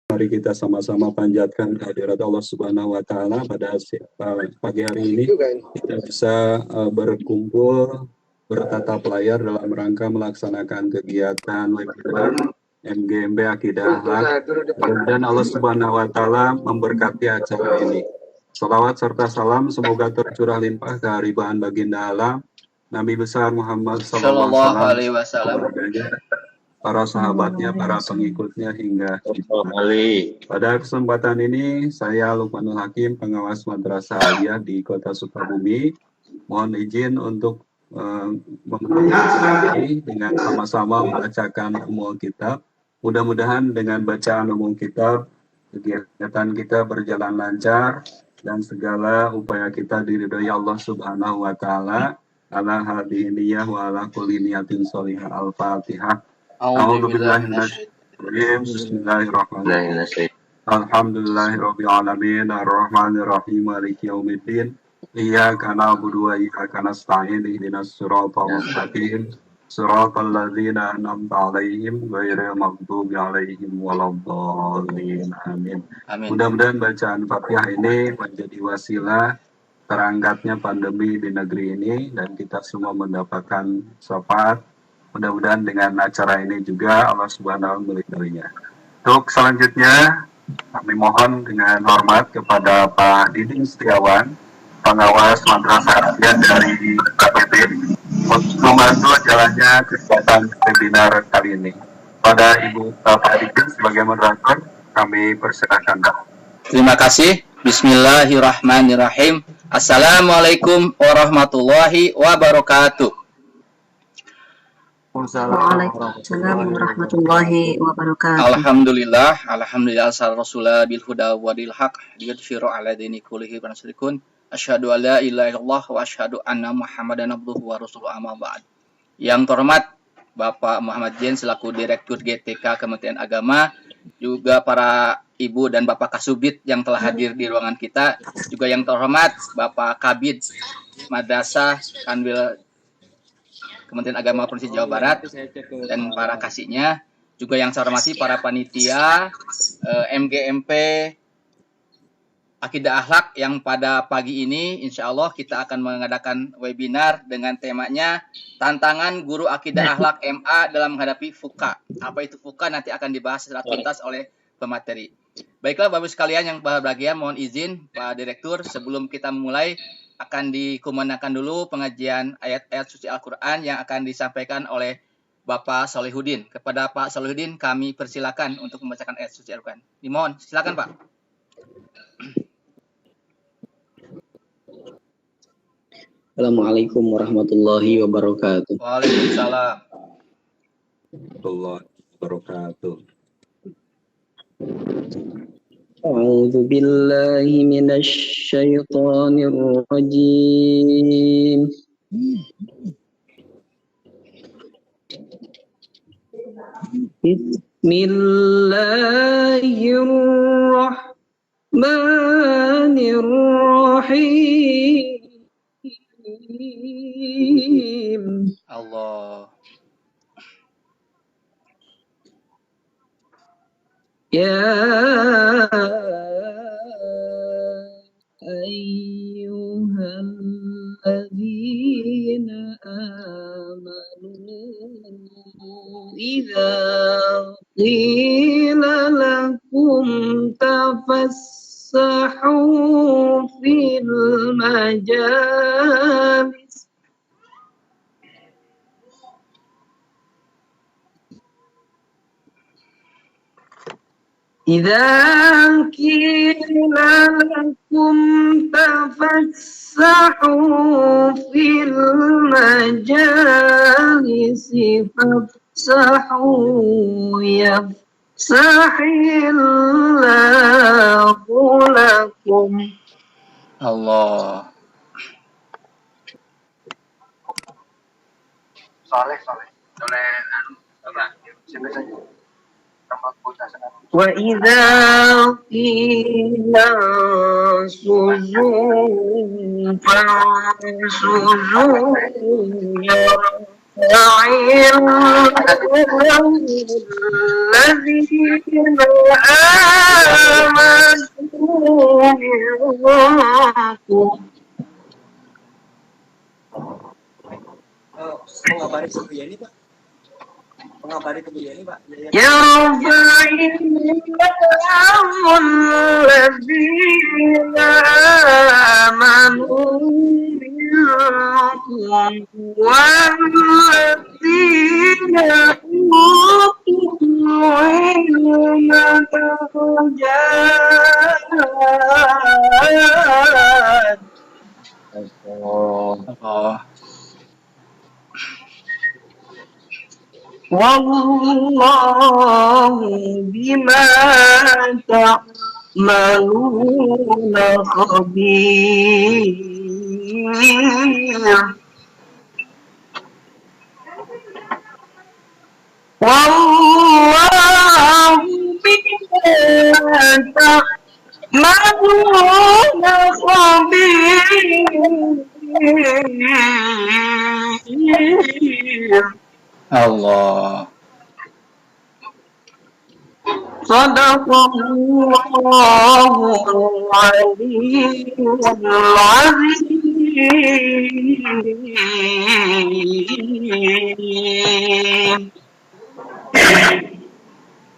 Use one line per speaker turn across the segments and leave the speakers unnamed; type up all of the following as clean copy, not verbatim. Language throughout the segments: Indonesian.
Mari kita sama-sama panjatkan kehadirat Allah Subhanahu wa Ta'ala pada pagi hari ini. Kita bisa berkumpul, bertatap layar dalam rangka melaksanakan kegiatan webinar MGMB Akidah Akhlak. Dan Allah Subhanahu wa Ta'ala memberkati acara ini. Salawat serta salam semoga tercurah limpah kehariban baginda alam Nabi besar Muhammad Sallallahu Alaihi Wasallam, para sahabatnya, para pengikutnya hingga pada kesempatan ini saya Lukmanul Hakim, pengawas Madrasah Aliyah di Kota Sukabumi, mohon izin untuk memulai dengan sama-sama membacakan umul kitab. Mudah-mudahan dengan bacaan umul kitab kegiatan kita berjalan lancar dan segala upaya kita diridhoi Allah Subhanahu wa Ta'ala. Ala hadhihi niyyah wa ala kulli niyatin sholihah. Al-Fatihah. A'udzubillahi minasyaitonir rajim. Bismillahirrahmanirrahim. Alhamdulillahirabbil alamin arrahmanirrahim maliki yaumiddin. Iyyaka na'budu wa iyyaka nasta'in ihdinas siratal mustaqim. Siratal ladzina an'amta 'alaihim ghairil maghdubi 'alaihim waladdallin. Amin. Mudah-mudahan bacaan Fatihah ini menjadi wasilah terangkatnya pandemi di negeri ini dan kita semua mendapatkan syafaat. Mudah-mudahan dengan acara ini juga Allah Subhanahu melindunginya. Untuk selanjutnya kami mohon dengan hormat kepada Pak Diding Setiawan, pengawas Madrasah Aliyah dari KPP, untuk membantu jalannya kegiatan webinar kali ini. Pada Ibu Pak Diding sebagai moderator, kami persilakan.
Terima kasih. Bismillahirrahmanirrahim. Assalamualaikum warahmatullahi wabarakatuh.
Waalaikumsalam warahmatullahi wabarakatuh.
Alhamdulillah asal rasulullah bil huda wa dil haq liyudhhiru ala dini kullihi wa nasrikun. Asyhadu an la ilaha illallah wa asyhadu anna Muhammadan abduhu wa rasuluhu amma ba'd. Yang terhormat Bapak Muhammad Jen selaku Direktur GTK Kementerian Agama, juga para Ibu dan Bapak Kasubdit yang telah hadir di ruangan kita, juga yang terhormat Bapak Kabid Madrasah Kanwil Kementerian Agama Provinsi Jawa Barat dan para kasihnya, juga yang saya hormati para panitia MGMP Akidah Akhlak yang pada pagi ini insya Allah kita akan mengadakan webinar dengan temanya Tantangan Guru Akidah Akhlak MA dalam menghadapi FUKA. Apa itu FUKA nanti akan dibahas secara tuntas oleh pemateri. Baiklah Bapak sekalian yang berbahagia, mohon izin Pak Direktur sebelum kita memulai akan dikumandangkan dulu pengajian ayat-ayat suci Al-Quran yang akan disampaikan oleh Bapak Solihuddin. Kepada Pak Solihuddin kami persilakan untuk membacakan ayat suci Al-Quran. Dimohon, silakan Pak.
Assalamualaikum warahmatullahi wabarakatuh.
Waalaikumsalam
warahmatullahi wabarakatuh.
A'udzu billahi minasy syaithanir rajim. Bismillahirrahmanirrahim.
Allah.
Ya ayyuhalladzina amanu idza qila lakum tafassahu fil majalis إذا قيل لكم تفسحوا في المجالس فافسحوا يفسح الله لكم.
Allah.
Soleh.
وإذا قيل انشزوا فانشزوا الذين يرفع الله الذين آمنوا منكم والذين أوتوا العلم درجات.
Oh.
والله بما تعملون خبير. والله بما تعملون خبير.
Allah.
صدق الله العلي العظيم.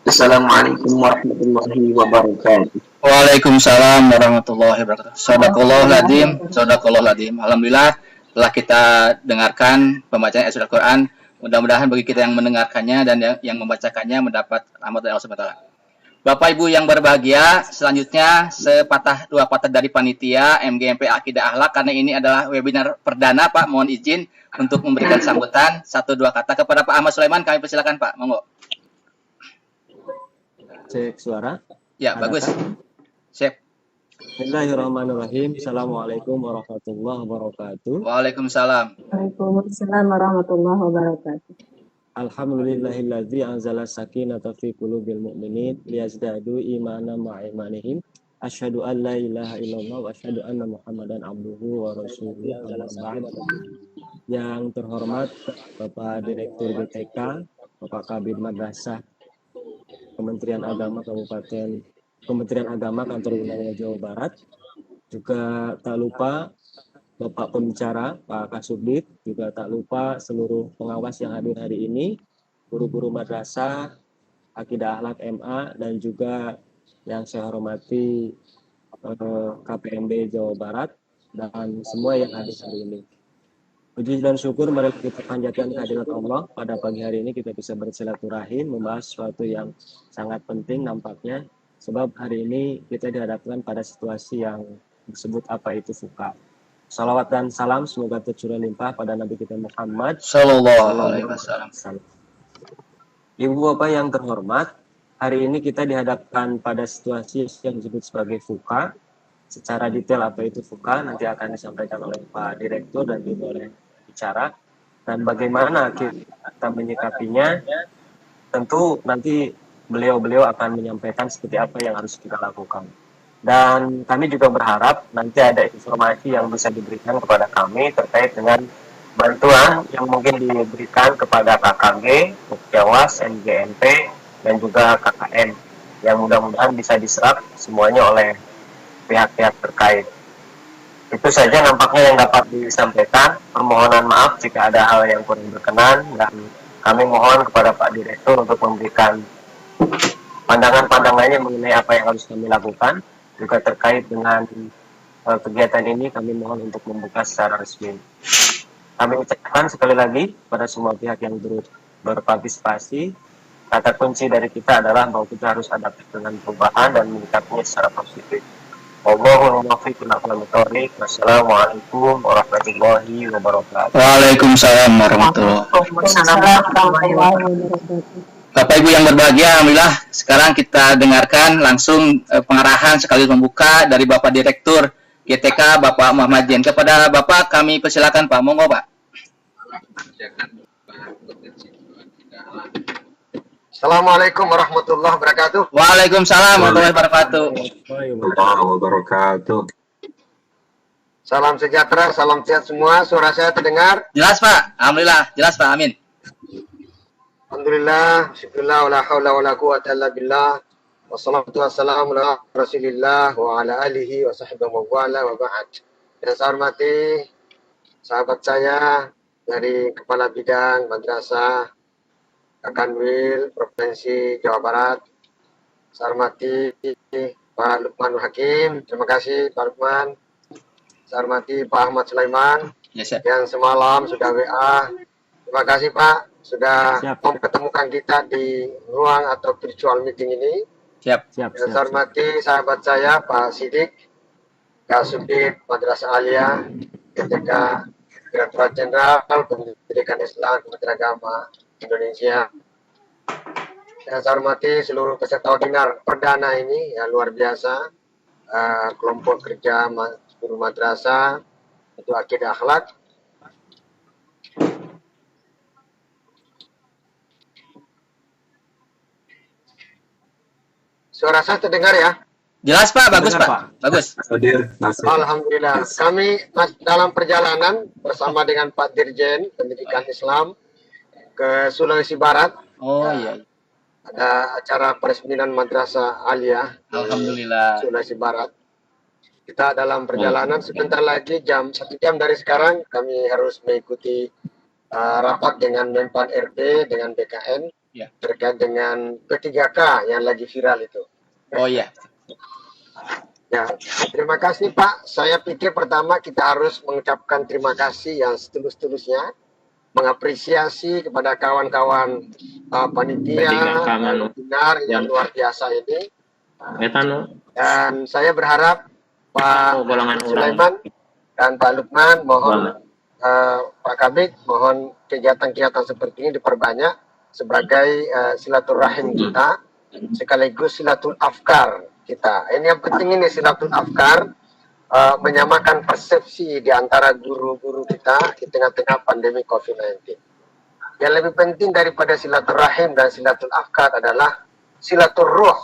Assalamualaikum warahmatullahi wabarakatuh.
Waalaikumsalam warahmatullahi wabarakatuh. Shadaqallahul adzim, shadaqallahul adzim. Alhamdulillah telah kita dengarkan pembacaan ayat surat Al-Qur'an. Mudah-mudahan bagi kita yang mendengarkannya dan yang membacakannya mendapat rahmat dari Allah Subhanahu wa taala. Bapak Ibu yang berbahagia, selanjutnya dua patah dari panitia MGMP Akidah Akhlak, karena ini adalah webinar perdana Pak, mohon izin untuk memberikan sambutan 1-2 kata kepada Pak Ahmad Sulaiman. Kami persilakan Pak, monggo.
Cek suara.
Ya, bagus. Siap.
Bismillahirrahmanirrahim. Assalamualaikum warahmatullahi wabarakatuh.
Waalaikumsalam.
Waalaikumsalam warahmatullahi wabarakatuh.
Alhamdulillahilladzi anzala sakinata fi qulubil mu'minin liyazdadu imanan ma'a imanihim. Asyhadu an la ilaha illallah wa asyhadu anna Muhammadan abduhu wa rasuluhu. Yang terhormat Bapak Direktur BTK, Bapak Kabid Madrasah Kementerian Agama Kantor Wilayah Jawa Barat, juga tak lupa Bapak Pembicara, Pak Kasubdit, juga tak lupa seluruh pengawas yang hadir hari ini, guru-guru madrasah, Akidah Akhlak MA, dan juga yang saya hormati KPMB Jawa Barat, dan semua yang hadir hari ini. Puji dan syukur mari kita panjatkan kehadirat Allah. Pada pagi hari ini kita bisa bersilaturahim, membahas sesuatu yang sangat penting nampaknya, sebab hari ini kita dihadapkan pada situasi yang disebut apa itu fuka. Salawat dan salam semoga tercurah limpah pada Nabi kita Muhammad
Sallallahu alaihi wasallam.
Ibu Bapak yang terhormat, hari ini kita dihadapkan pada situasi yang disebut sebagai fuka. Secara detail apa itu fuka nanti akan disampaikan oleh Pak Direktur dan juga oleh bicara. Dan bagaimana kita menyikapinya, tentu nanti beliau-beliau akan menyampaikan seperti apa yang harus kita lakukan. Dan kami juga berharap nanti ada informasi yang bisa diberikan kepada kami terkait dengan bantuan yang mungkin diberikan kepada KKG, Jawas, MGMP, dan juga KKN yang mudah-mudahan bisa diserap semuanya oleh pihak-pihak terkait. Itu saja nampaknya yang dapat disampaikan. Permohonan maaf jika ada hal yang kurang berkenan, dan kami mohon kepada Pak Direktur untuk memberikan pandangan-pandangannya mengenai apa yang harus kami lakukan. Juga terkait dengan kegiatan ini kami mohon untuk membuka secara resmi. Kami ucapkan sekali lagi pada semua pihak yang berpartisipasi, kata kunci dari kita adalah bahwa kita harus adaptif dengan perubahan dan menyikapinya secara positif. Wassalamualaikum warahmatullahi wabarakatuh.
Waalaikumsalam warahmatullahi
Wabarakatuh.
Bapak Ibu yang berbahagia, alhamdulillah sekarang kita dengarkan langsung pengarahan sekaligus membuka dari Bapak Direktur GTK Bapak Muhammad Jen. Kepada Bapak kami persilakan Pak, monggo Pak.
Assalamualaikum warahmatullahi wabarakatuh.
Waalaikumsalam warahmatullahi
wabarakatuh.
Salam sejahtera, salam sehat semua. Suara saya terdengar?
Jelas Pak, alhamdulillah jelas Pak, amin.
Alhamdulillah, syukurlah, wala hawla wala quwwata illa billah. Wassalatu wassalamu ala rasulillah wa ala alihi wa sahbihi wa wala wa ba'd. Yang saya hormati sahabat saya dari Kepala Bidang Madrasah Kanwil Provinsi Jawa Barat. Saya hormati Pak Lukman Hakim, terima kasih Pak Lukman. Saya hormati Pak Ahmad Sulaiman
Ya, siap.
yang semalam sudah WA. Terima kasih Pak sudah
Siap.
mempertemukan kita di ruang atau virtual meeting ini.
Siap.
Siap,
Yang
siap,
saya hormati sahabat saya Pak Sidik, Kasubdit Madrasah Aliyah, ketika Direktur Jenderal Pendidikan Islam Kementerian Agama Indonesia. Yang saya hormati seluruh peserta webinar perdana ini yang luar biasa, kelompok kerja guru madrasah untuk akidah akhlak. Suara saya terdengar ya?
Jelas Pak, bagus
Dengar,
Pak.
Pak.
Bagus.
Hadir, Nasir.
Alhamdulillah. Kami dalam perjalanan bersama dengan Pak Dirjen Pendidikan Islam ke Sulawesi Barat.
Oh iya.
Ada acara peresmian Madrasah Aliyah di
Alhamdulillah.
Sulawesi Barat. Kita dalam perjalanan sebentar lagi 1 jam dari sekarang kami harus mengikuti rapat dengan Menpan RT dengan BKN
Ya.
terkait dengan P3K yang lagi viral itu.
Oh iya.
Ya, terima kasih Pak. Saya pikir pertama kita harus mengucapkan terima kasih yang setulus-tulusnya, mengapresiasi kepada kawan-kawan panitia webinar yang luar biasa ini. Dan saya berharap Pak Sulaiman dan Pak Lukman mohon Pak Kabid mohon kegiatan-kegiatan seperti ini diperbanyak sebagai silaturahim kita sekaligus silatul afkar kita. Ini yang penting ini silatul afkar, menyamakan persepsi di antara guru-guru kita di tengah-tengah pandemi COVID-19. Yang lebih penting daripada silaturahim dan silatul afkar adalah silatul ruh.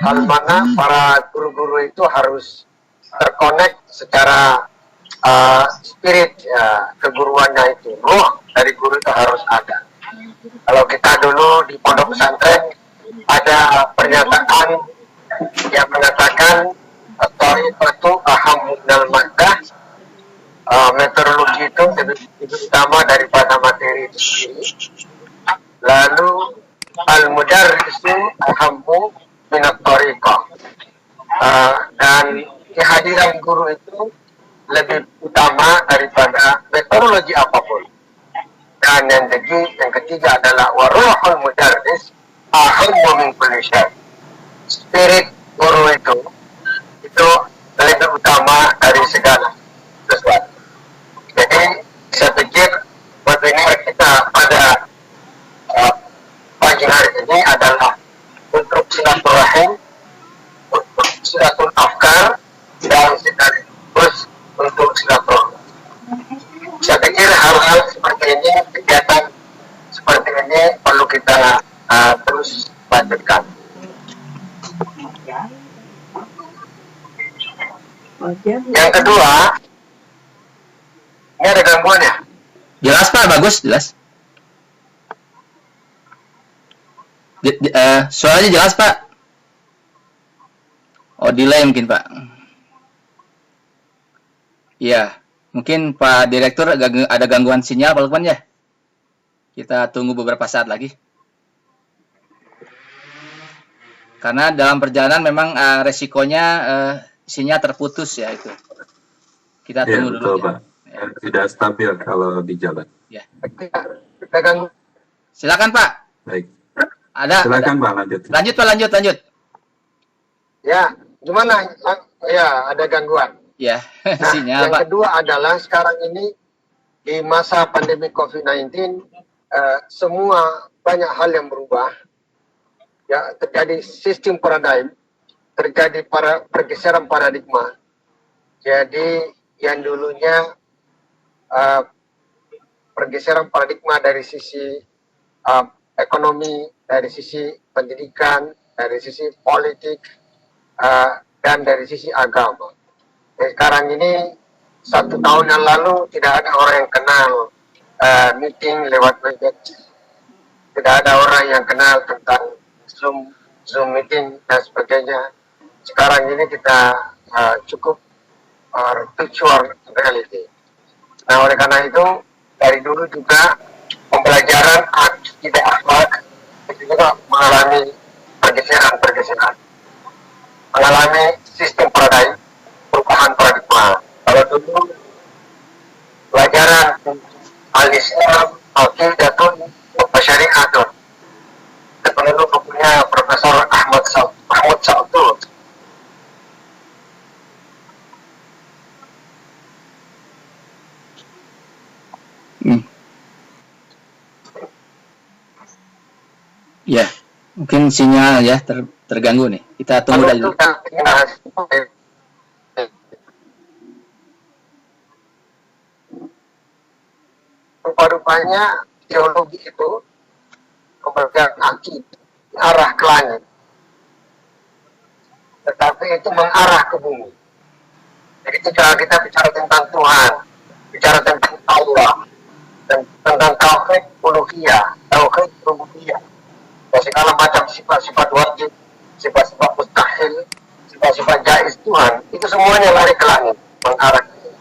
Hal mana para guru-guru itu harus terkonek secara spirit keguruannya itu. Ruh dari guru itu harus ada. Kalau kita dulu di pondok pesantren ada pernyataan yang mengatakan itu aham minal maddah, metodologi itu lebih utama daripada materi itu sendiri. Lalu al-mudarrisu ahammu minat thariqah, dan kehadiran guru itu lebih utama daripada metodologi apapun. Dan yang ketiga adalah waruhul mudarris ahammu min kulli syai'. Spirit guru itu lebih utama dari segala sesuatu. Jadi saya pikir webinar kita pada pagi hari ini adalah untuk silaturahim, untuk silatul afkar, dan sekaligus untuk silaturahim. Saya pikir hal-hal seperti ini, kegiatan seperti ini perlu kita terus lanjutkan. Yang kedua, ini ada gangguan ya?
Jelas Pak, bagus, jelas. Suaranya jelas Pak. Oh, delay mungkin Pak. Iya, mungkin Pak Direktur ada gangguan sinyal Pak Lukman ya. Kita tunggu beberapa saat lagi. Karena dalam perjalanan memang resikonya sinyal terputus ya itu. Kita
Ya,
tunggu
betul
dulu.
Pak. Tidak stabil kalau di jalan.
Ya.
Kita ganggu.
Silakan Pak.
Baik.
Ada.
Silakan Pak, lanjut.
Lanjut Pak, lanjut.
Ya, gimana? Ya, ada gangguan.
Ya,
Nah,
sinyal
yang
Pak.
kedua adalah sekarang ini di masa pandemi COVID-19, semua banyak hal yang berubah. Ya, terjadi sistem paradigm, terjadi pergeseran paradigma. Jadi yang dulunya pergeseran paradigma dari sisi ekonomi, dari sisi pendidikan, dari sisi politik, dan dari sisi agama. Sekarang ini 1 tahun yang lalu tidak ada orang yang kenal meeting lewat Webex, tidak ada orang yang kenal tentang Zoom meeting dan sebagainya. Sekarang ini kita cukup virtual reality. Nah, oleh karena itu dari dulu juga pembelajaran akidah akhlak itu juga mengalami pergeseran, mengalami sistem perubahan paradigma. Kalau dulu pelajaran al-Islam, aqidatun, syariatun, penulis bukunya Profesor Ahmad Sa'udud.
Ya, mungkin sinyal ya terganggu nih. Kita tunggu dulu.
Rupa-rupanya teologi itu kemudian akidah arah ke langit, tetapi itu mengarah ke bumi. Jadi ketika kita bicara tentang Tuhan, bicara tentang Allah, tentang tauhid uluhiyah, tauhid rububiyah, segala macam sifat-sifat wajib, sifat-sifat mustahil, sifat-sifat jaiz Tuhan, itu semuanya lari ke langit, mengarah ke bumi.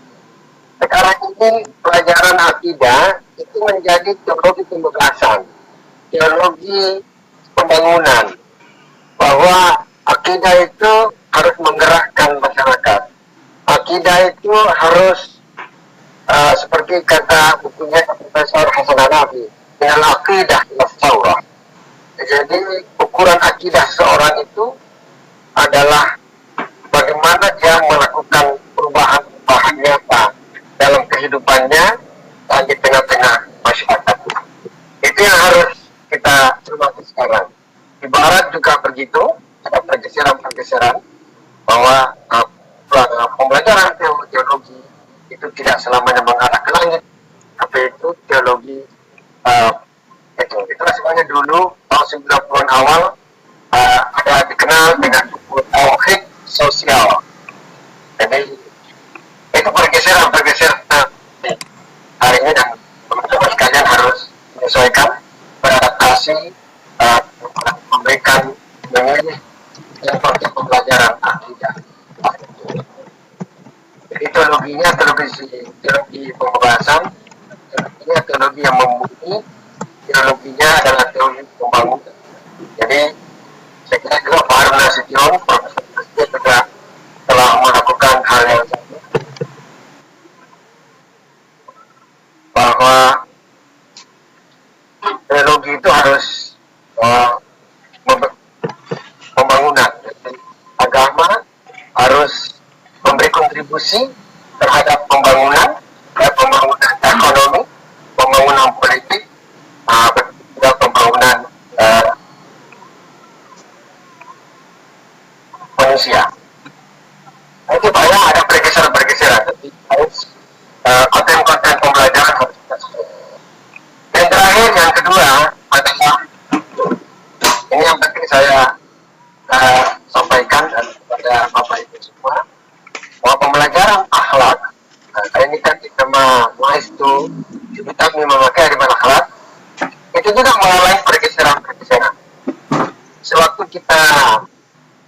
Sekarang ini pelajaran akidah itu menjadi teologi pembebasan, teologi pembangunan, bahwa akidah itu harus menggerakkan masyarakat. Akidah itu harus seperti kata bukunya Profesor Hasan Hanafi, dengan akidah nasawah. Jadi ukuran akidah seorang itu adalah bagaimana dia melakukan perubahan nyata dalam kehidupannya dan di tengah-tengah masyarakat. Itu yang harus kita cermati sekarang. Di barat juga begitu, ada pergeseran-pergeseran bahwa pembelajaran teologi itu tidak selamanya mengarah ke langit, tapi itu teologi itulah sebenarnya dulu tahun 90-an awal ada dikenal dengan buku tauhid sosial. Jadi itu pergeseran hari ini, dan teman-teman sekalian harus menyesuaikan, beradaptasi, memberikan memilih seperti pembelajaran akidah. Jadi teologinya teologi pembebasan, teologinya teologi yang membumi, teologinya adalah teologi pembangunan. Jadi saya kira juga Pak Harun Nasution, Profesor Nasution juga telah melakukan hal yang sama, bahwa teologi itu harus pembangunan. Jadi agama harus memberi kontribusi terhadap pembangunan ekonomi, pembangunan politik, juga pembangunan manusia. Itu banyak ada pergeseran, tapi harus konten-konten pembelajaran harus kita sesuai. Yang terakhir, yang kedua adalah ini yang penting saya sampaikan kepada Bapak Ibu semua, bahwa pembelajaran akhlak, ini kan nama Maistu kita memakai dari akhlak, itu juga mengalami pergeseran. Sewaktu kita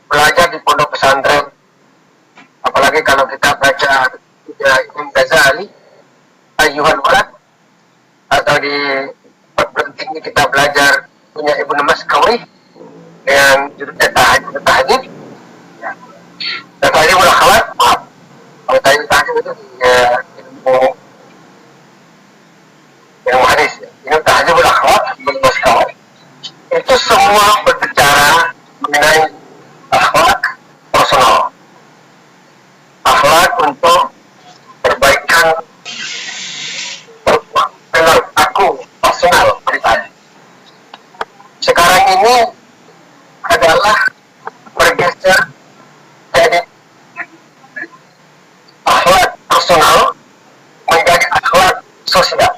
belajar di pondok pesantren, apalagi kalau kita baca Imam Ghazali, Ayyuhal Walad, atau di perguruan tinggi kita belajar punya Ibnu Maskawi yang judulnya Tahajud. Tahajud akhlak, kalau tahajud itu ilmu hadis, ini tahajud akhlak, Ibnu Maskawi. Itu semua berbicara mengenai akhlak personal, akhlak untuk perbaikan perilaku personal pribadi. Sekarang ini adalah bergeser dari akhlak personal menjadi akhlak sosial.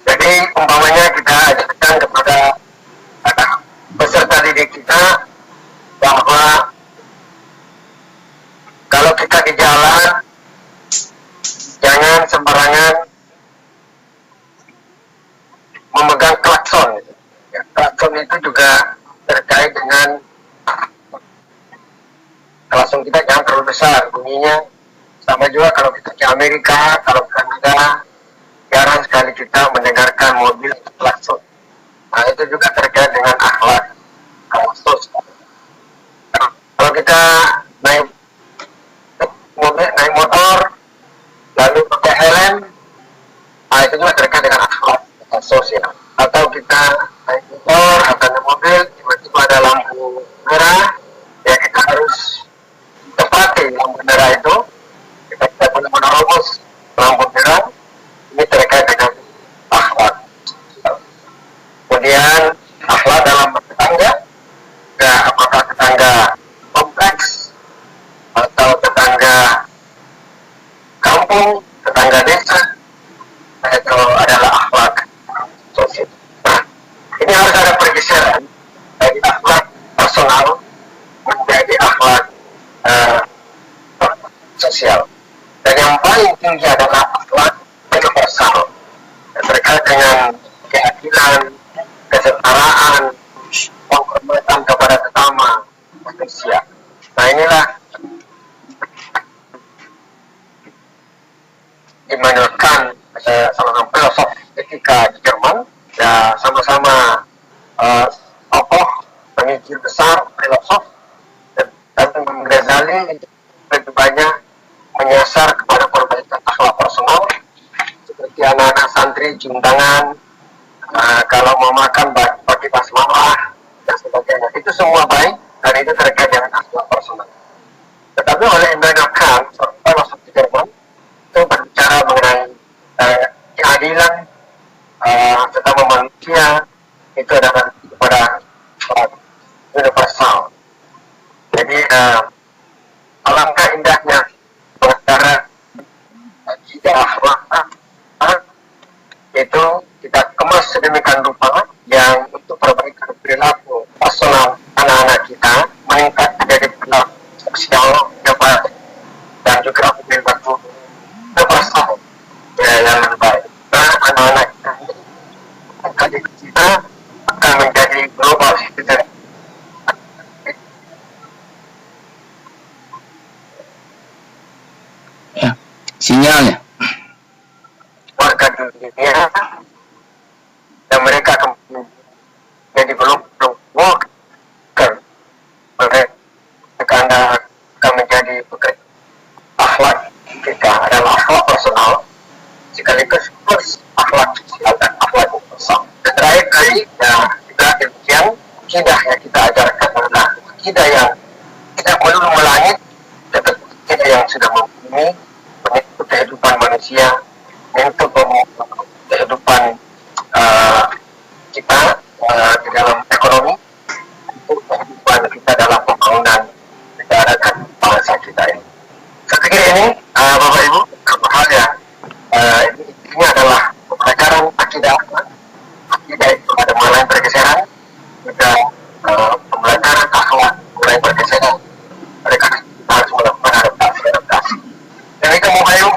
Jadi umpamanya kita ajarkan kepada peserta didik kita bahwa kalau kita di jalan jangan sembarangan memegang klakson. Ya, klakson itu juga terkait dengan klakson kita jangan terlalu besar bunyinya. Sama juga kalau kita ke Amerika, kalau ke Kanada, jarang sekali kita mendengarkan itu juga terkait dengan akhlak sosial. Kalau kita naik mobil, naik motor, lalu pakai helm, itu juga terkait dengan akhlak sosial. Atau kita naik motor atau naik mobil, tiba-tiba ada lampu merah, ya kita harus tepati lampu merah itu. Kita tidak boleh menerobos lampu merah. Ini terkait dengan akhlak. Kemudian akhlak dalam bertetangga, ya apakah tetangga kompleks atau tetangga kampung, tetangga desa, itu adalah akhlak sosial. Nah, ini harus ada pergeseran dari akhlak personal menjadi akhlak sosial. Dan yang paling tinggi adalah akhlak universal, terkait dengan keadilan, kesetaraan, penghormatan kepada sesama manusia. Nah, inilah dimanukan salah satu filosof etika di Jerman, ya sama-sama tokoh pemikir besar, filosof, dan Imam Ghazali lebih banyak menyasar kepada perbaikan akhlak personal, seperti anak-anak santri cium tangan, kalau mau makan pakai basmalah dan sebagainya. Itu semua baik dan itu terkait dengan akhlak personal. Tetapi oleh Immanuel Kant, filosof di Jerman, itu berbicara mengenai keadilan sesama manusia, itu adalah kepada universal. Jadi alangkah indahnya berbicara akidah akhlak itu kita kemas sedemikian rupa yang untuk perbaikan perilaku personal anak-anak kita meningkat menjadi perilaku sosial yang baik dan juga perilaku universal yang lebih baik. Nah, anak-anak kita akan menjadi global citizen.
Ya, sinyalnya.
Warga dunia dan mereka akan menjadi global worker. Mereka akan menjadi pekerja. Akhlak kita adalah akhlak personal sekaligus plus akhlak sosial dan akhlak universal. Terakhir kali ya juga demikian akidah yang kita ajarkan adalah akidah yang tidak melulu melangit, tetapi akidah yang sudah membumi menyentuh kehidupan manusia, menyentuh kehidupan kita di dalam ekonomi, untuk kehidupan kita dalam pembangunan negara dan bangsa kita ini. Saya pikir ini Bapak Ibu beberapa hal ya, ini adalah pelajaran akidah. Akidah itu ada mulai bergeseran, juga pembelajaran akhlak mulai bergeseran. Oleh karena kita harus melakukan adaptasi. Jadi Bapak Ibu,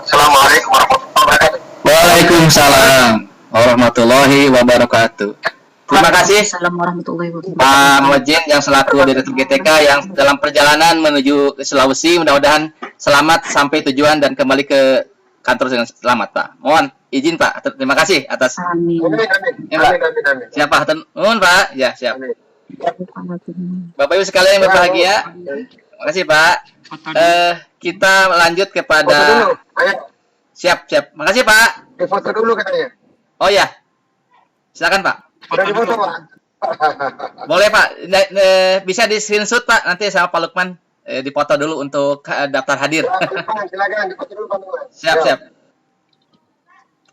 Assalamualaikum warahmatullahi wabarakatuh.
Waalaikumsalam warahmatullahi wabarakatuh. Terima kasih
Assalamualaikum warahmatullahi wabarakatuh.
Pak Mojin yang selaku Direktur GTK yang dalam perjalanan menuju ke Sulawesi, mudah-mudahan selamat sampai tujuan dan kembali ke kantor dengan selamat, Pak. Mohon izin Pak, terima kasih atas.
Amin.
Ya, Pak.
Amin.
Siap Pak, mohon Pak. Ya, siap.
Amin.
Bapak Ibu sekalian yang berbahagia, terima kasih Pak. Kita lanjut
Foto
kepada
dulu, ayo
siap. Makasih Pak.
difoto dulu katanya.
Oh ya, silakan Pak.
Udah difoto Pak.
Boleh Pak, bisa di screenshot Pak, nanti sama Pak Lukman dipoto dulu untuk daftar hadir.
Silakan difoto dulu Pak Lukman.
Siap.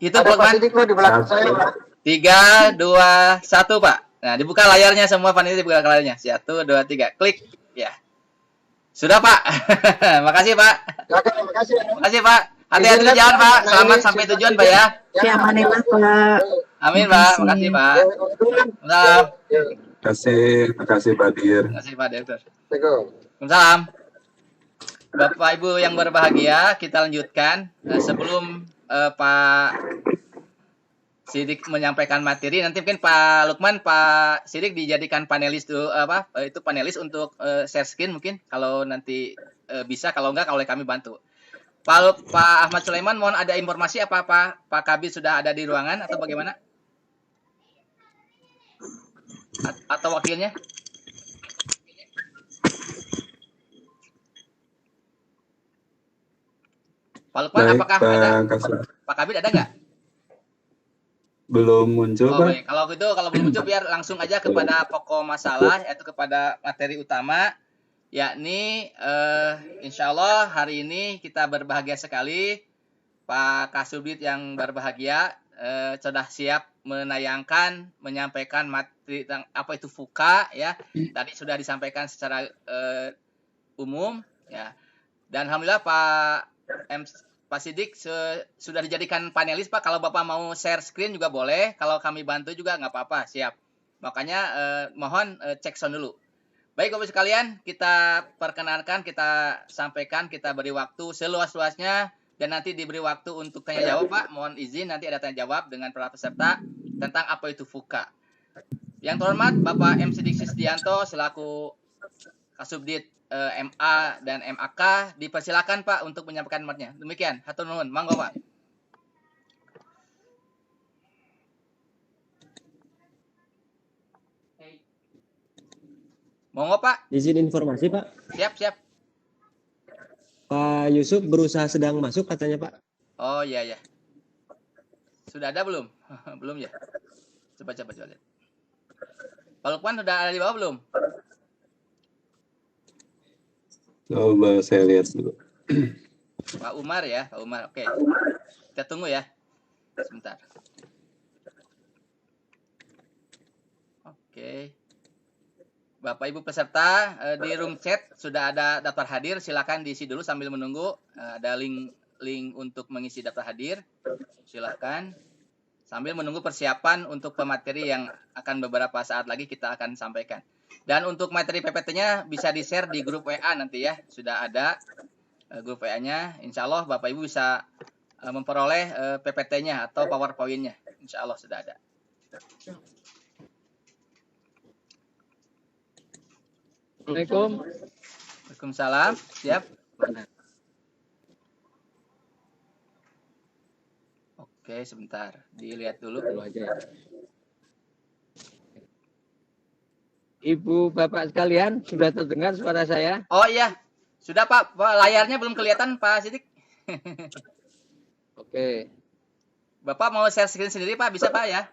Itu
Ada
Pak
Pak
Lukman.
Sidik loh di belakang saya Pak.
3, 2, 1 Pak. Nah, dibuka layarnya semua panitia, dibuka layarnya. 1, 2, 3, klik. Ya. Sudah Pak. Makasih Pak.
Silakan, makasih.
Makasih Pak. Hati-hati di jalan Pak. Selamat sampai tujuan Pak ya.
Ya, amanillah Pak.
Amin Pak. Makasih Pak. Salam.
Terima kasih Pak Dir.
Terima kasih Pak Direktur.
Assalamualaikum.
Salam. Bapak Ibu yang berbahagia, kita lanjutkan. Sebelum Pak Sidik menyampaikan materi, nanti mungkin Pak Lukman, Pak Sidik dijadikan panelis tuh itu panelis untuk share screen mungkin kalau nanti bisa, kalau enggak oleh kami bantu. Pak Ahmad Sulaiman, mohon ada informasi apa Pak Kabir sudah ada di ruangan atau bagaimana? Atau wakilnya? Pak Lukman,
Baik,
apakah ada?
Pak Kasub.
Pak Kabir ada nggak?
Belum muncul,
Oh,
Pak.
baik. Kalau gitu, kalau belum muncul, biar langsung aja kepada pokok masalah, yaitu kepada materi utama, yakni insya Allah hari ini kita berbahagia sekali, Pak Kasubdit yang berbahagia sudah siap menyampaikan materi tentang apa itu fuka, ya. Tadi sudah disampaikan secara umum, ya. Dan alhamdulillah Pak Sidik sudah dijadikan panelis, Pak. Kalau Bapak mau share screen juga boleh. Kalau kami bantu juga nggak apa-apa, siap. Makanya mohon cek sound dulu. Baik, Bapak sekalian, kita perkenalkan, kita sampaikan, kita beri waktu seluas-luasnya, dan nanti diberi waktu untuk tanya jawab, Pak. Mohon izin nanti ada tanya jawab dengan para peserta tentang apa itu fuka. Yang terhormat Bapak M. Sidik Sisdianto selaku Kasubdit MA dan MAK, dipersilakan Pak untuk menyampaikan matnya. Demikian, hatur nuhun. Monggo Pak. Monggo Pak.
Izin informasi Pak.
Siap.
Pak Yusuf berusaha sedang masuk katanya Pak.
Oh iya. Sudah ada belum? Belum ya? Coba lihat. Pak Lukman sudah ada di bawah belum?
Coba saya lihat dulu.
Pak Umar ya, Pak Umar. Oke. Kita tunggu ya. Sebentar. Oke. Bapak Ibu peserta, di room chat sudah ada daftar hadir, silakan diisi dulu sambil menunggu. Ada link untuk mengisi daftar hadir. Silakan. Sambil menunggu persiapan untuk pemateri yang akan beberapa saat lagi kita akan sampaikan. Dan untuk materi PPT-nya bisa di-share di grup WA nanti ya. Sudah ada grup WA-nya. Insya Allah Bapak Ibu bisa memperoleh PPT-nya atau PowerPoint-nya. Insya Allah sudah ada.
Assalamualaikum.
Waalaikumsalam. Siap. Oke, sebentar. Dilihat dulu.
Ibu, Bapak sekalian, sudah terdengar suara saya?
Oh iya. Sudah Pak. Layarnya belum kelihatan Pak Sidik.
Oke.
Bapak mau share screen sendiri Pak? Bisa Pak ya?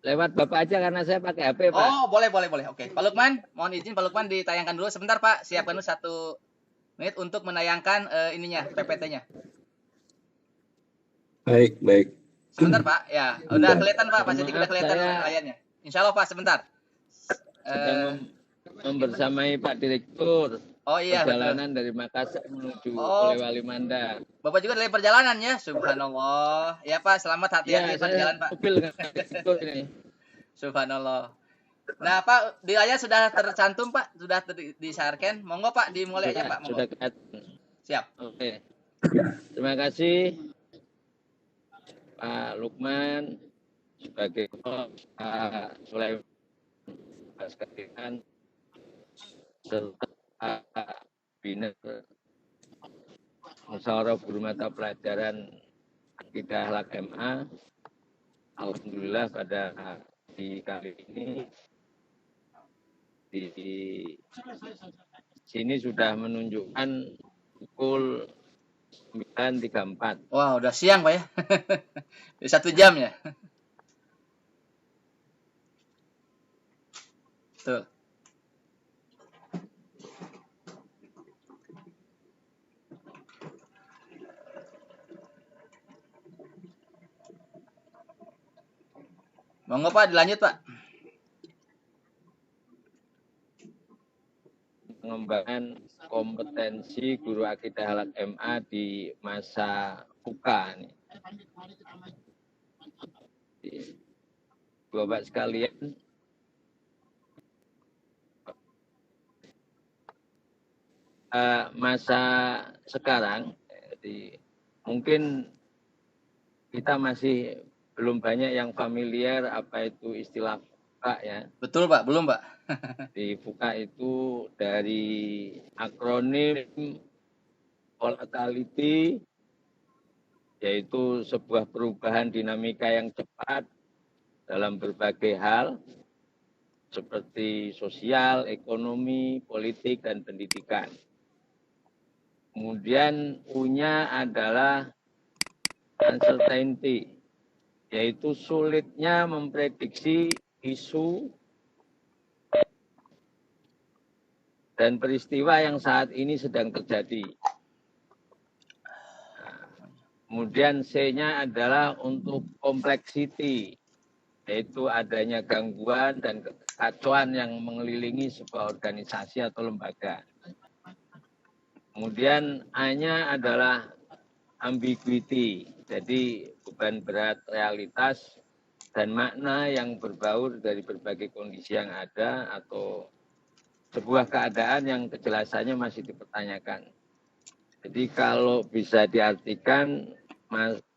Lewat Bapak aja karena saya pakai HP, Pak.
Oh, boleh. Oke. Pak Lukman, mohon izin Pak Lukman ditayangkan dulu sebentar Pak. Siapkan dulu 1 menit untuk menayangkan PPT-nya.
Baik.
Sebentar Pak. Ya, udah kelihatan Pak. Pak Sidik udah kelihatan layarnya. Insya Allah Pak, sebentar.
Sedang membersamai Pak Direktur.
Oh iya,
perjalanan dari Makassar menuju Polewali Mandar.
Bapak juga dari perjalanan ya, subhanallah. Ya Pak, selamat hati-hati perjalanan Pak.
Ini.
Subhanallah. Nah Pak, di layar sudah tercantum Pak, sudah di-share-kan. Monggo Pak, dimulai aja Pak. Monggo.
Sudah kelihatan.
Siap.
Oke. Terima kasih Pak Lukman sebagai Pak Sulaiman sekalian serta Bina Musyawarah Guru Mata Pelajaran Akidah Halak MA. Alhamdulillah pada di kali ini di sini sudah menunjukkan pukul 9.34.
Wah, udah siang Pak ya. 1 jam ya. Tuh. Monggo Pak, dilanjut Pak.
Pengembangan kompetensi guru akidah halak MA di masa buka nih. Bapak sekalian, masa sekarang, jadi mungkin kita masih belum banyak yang familiar apa itu istilah fuka ya.
Betul Pak, belum Pak.
Di fuka itu dari akronim volatility, yaitu sebuah perubahan dinamika yang cepat dalam berbagai hal, seperti sosial, ekonomi, politik, dan pendidikan. Kemudian U-nya adalah uncertainty, yaitu sulitnya memprediksi isu dan peristiwa yang saat ini sedang terjadi. Kemudian C-nya adalah untuk complexity, yaitu adanya gangguan dan kekacauan yang mengelilingi sebuah organisasi atau lembaga. Kemudian A-nya adalah ambiguity, jadi beban berat realitas dan makna yang berbaur dari berbagai kondisi yang ada atau sebuah keadaan yang kejelasannya masih dipertanyakan. Jadi kalau bisa diartikan,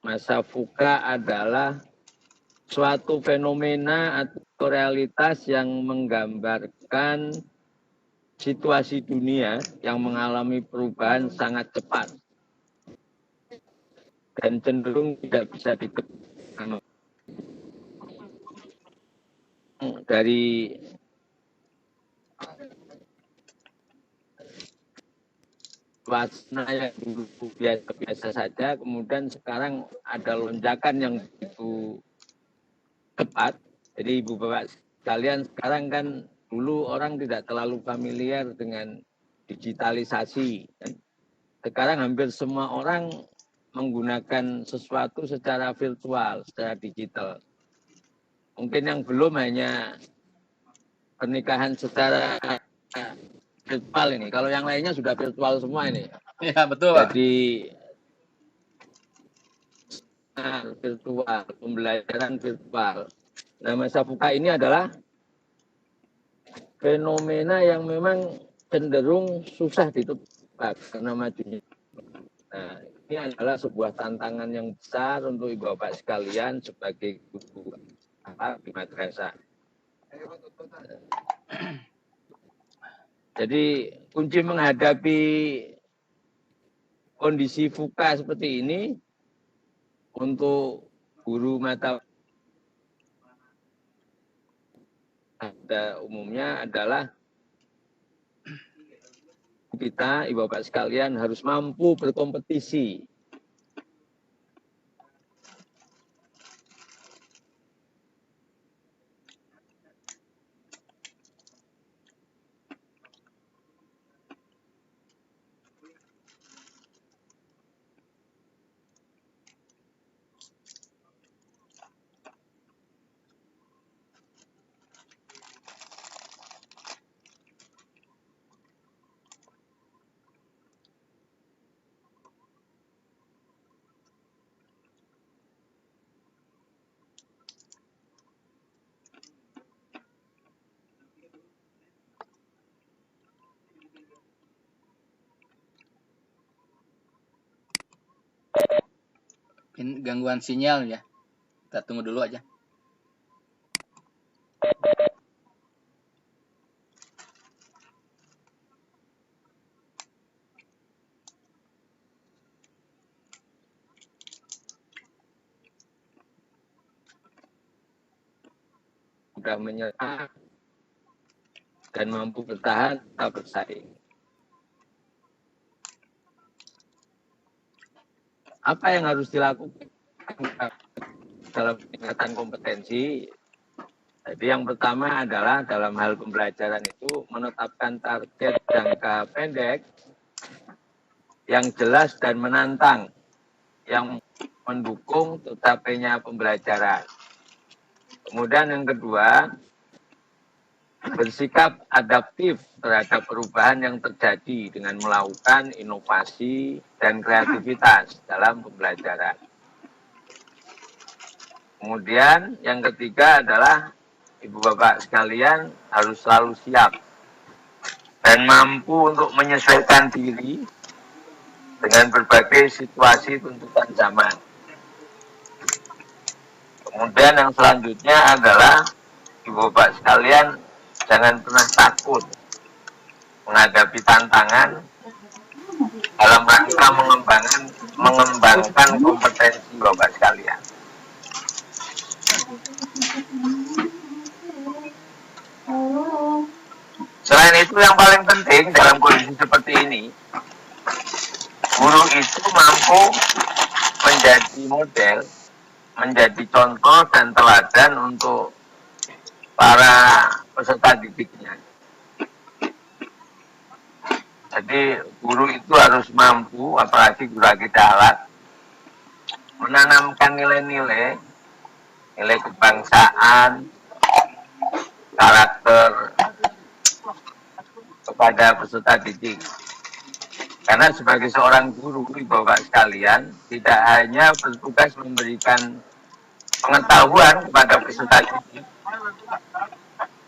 masa VUCA adalah suatu fenomena atau realitas yang menggambarkan situasi dunia yang mengalami perubahan sangat cepat dan cenderung tidak bisa diketahui dari wacana yang dulu biasa saja, kemudian sekarang ada lonjakan yang begitu cepat. Jadi Ibu Bapak sekalian, sekarang kan dulu orang tidak terlalu familiar dengan digitalisasi. Sekarang hampir semua orang menggunakan sesuatu secara virtual, secara digital. Mungkin yang belum hanya pernikahan secara virtual ini. Kalau yang lainnya sudah virtual semua ini.
Ya, betul, Pak.
Jadi virtual, pembelajaran virtual. Nah, masa VUCA ini adalah fenomena yang memang cenderung susah ditebak karena majunya. Nah, ini adalah sebuah tantangan yang besar untuk Ibu Bapak sekalian sebagai guru di madrasah. Jadi kunci menghadapi kondisi VUCA seperti ini untuk guru mata pada umumnya adalah kita, Ibu Bapak sekalian, harus mampu berkompetisi.
Gangguan sinyal ya. Kita tunggu dulu aja.
Sudah menyerah dan mampu bertahan atau bersaing. Apa yang harus dilakukan dalam peningkatan kompetensi? Jadi yang pertama adalah dalam hal pembelajaran itu menetapkan target jangka pendek yang jelas dan menantang, yang mendukung tercapainya pembelajaran. Kemudian yang kedua, bersikap adaptif terhadap perubahan yang terjadi dengan melakukan inovasi dan kreativitas dalam pembelajaran. Kemudian yang ketiga adalah Ibu Bapak sekalian harus selalu siap dan mampu untuk menyesuaikan diri dengan berbagai situasi tuntutan zaman. Kemudian yang selanjutnya adalah Ibu Bapak sekalian jangan pernah takut menghadapi tantangan
dalam rangka mengembangkan kompetensi Bapak sekalian. Selain itu yang paling penting dalam kondisi seperti ini, guru itu mampu menjadi model, menjadi contoh dan teladan untuk para peserta didiknya. Jadi guru itu harus mampu, apalagi guru akidah, menanamkan nilai-nilai, nilai kebangsaan, karakter kepada peserta didik. Karena sebagai seorang guru, Bapak sekalian, tidak hanya bertugas memberikan pengetahuan kepada peserta didik,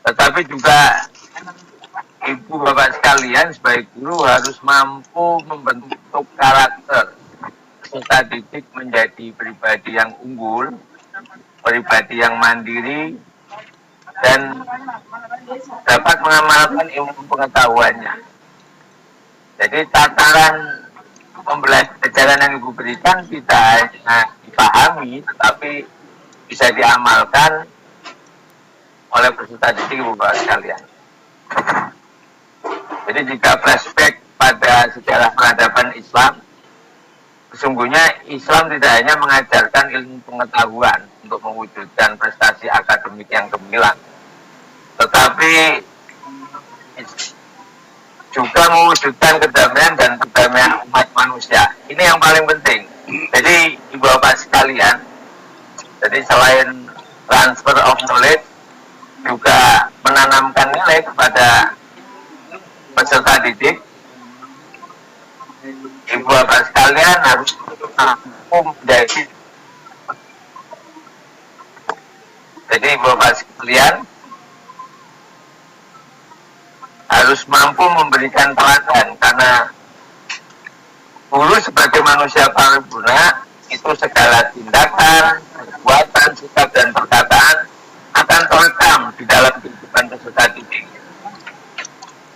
tetapi juga Ibu Bapak sekalian sebagai guru harus mampu membentuk karakter peserta didik menjadi pribadi yang unggul, pribadi yang mandiri, dan dapat mengamalkan ilmu pengetahuannya. Jadi tataran pembelajaran yang Ibu berikan tidak hanya dipahami, tetapi bisa diamalkan oleh peserta didik Ibu Bapak sekalian. Jadi jika flashback pada sejarah peradaban Islam, sesungguhnya Islam tidak hanya mengajarkan ilmu pengetahuan untuk mewujudkan prestasi akademik yang gemilang, tetapi juga mewujudkan kedamaian dan perdamaian umat manusia. Ini yang paling penting. Jadi Ibu Bapak sekalian, jadi selain transfer of knowledge, juga menanamkan nilai kepada peserta didik. Ibu Bapak sekalian harus mampu menjadi. Jadi Ibu Bapak sekalian harus mampu memberikan teladan, karena guru sebagai manusia paripurna itu segala tindakan, perbuatan, sikap dan perkataan akan terekam di dalam kehidupan peserta didik.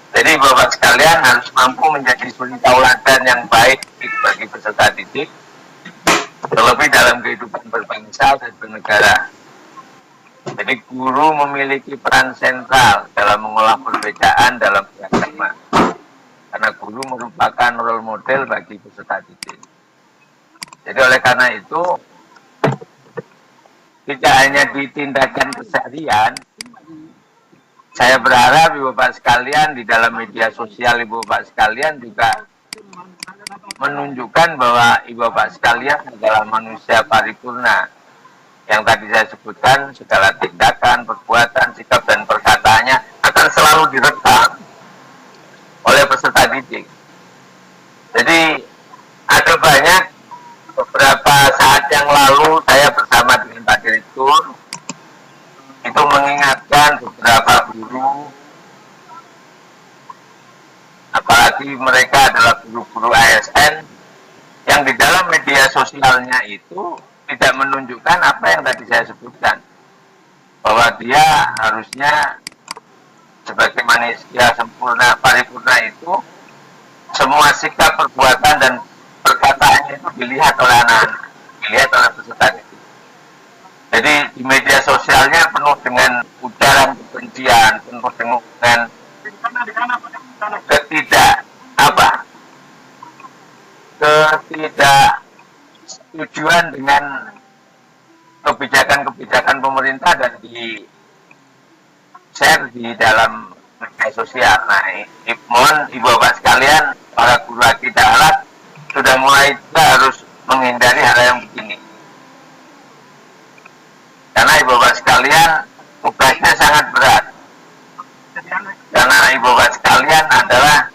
Jadi Bapak sekalian harus mampu menjadi suri tauladan yang baik bagi peserta didik, terlebih dalam kehidupan berbangsa dan bernegara. Jadi guru memiliki peran sentral dalam mengolah perbedaan dalam beragama, karena guru merupakan role model bagi peserta didik. Jadi oleh karena itu, tidak hanya di tindakan keseharian, saya berharap Ibu Bapak sekalian di dalam media sosial Ibu Bapak sekalian juga menunjukkan bahwa Ibu Bapak sekalian adalah manusia paripurna. Yang tadi saya sebutkan, segala tindakan, perbuatan, sikap dan perkataannya akan selalu direkam oleh peserta didik. Jadi ada banyak, beberapa saat yang lalu saya bersama dengan Pak Direktur itu mengingatkan beberapa guru, apalagi mereka adalah guru-guru ASN yang di dalam media sosialnya itu tidak menunjukkan apa yang tadi saya sebutkan, bahwa dia harusnya sebagai manusia sempurna paripurna itu semua sikap, perbuatan dan perkataannya itu dilihat oleh anak-anak, dilihat oleh peserta didik. Jadi di media sosialnya penuh dengan ujaran kebencian, penuh dengan ketidaksetujuan dengan kebijakan-kebijakan pemerintah dan di share di dalam media sosial. Nah, mohon Ibu Bapak sekalian, para guru akidah sudah mulai kita harus menghindari hal yang begini. Karena Ibu Bapak sekalian tugasnya sangat berat. Karena Ibu Bapak sekalian adalah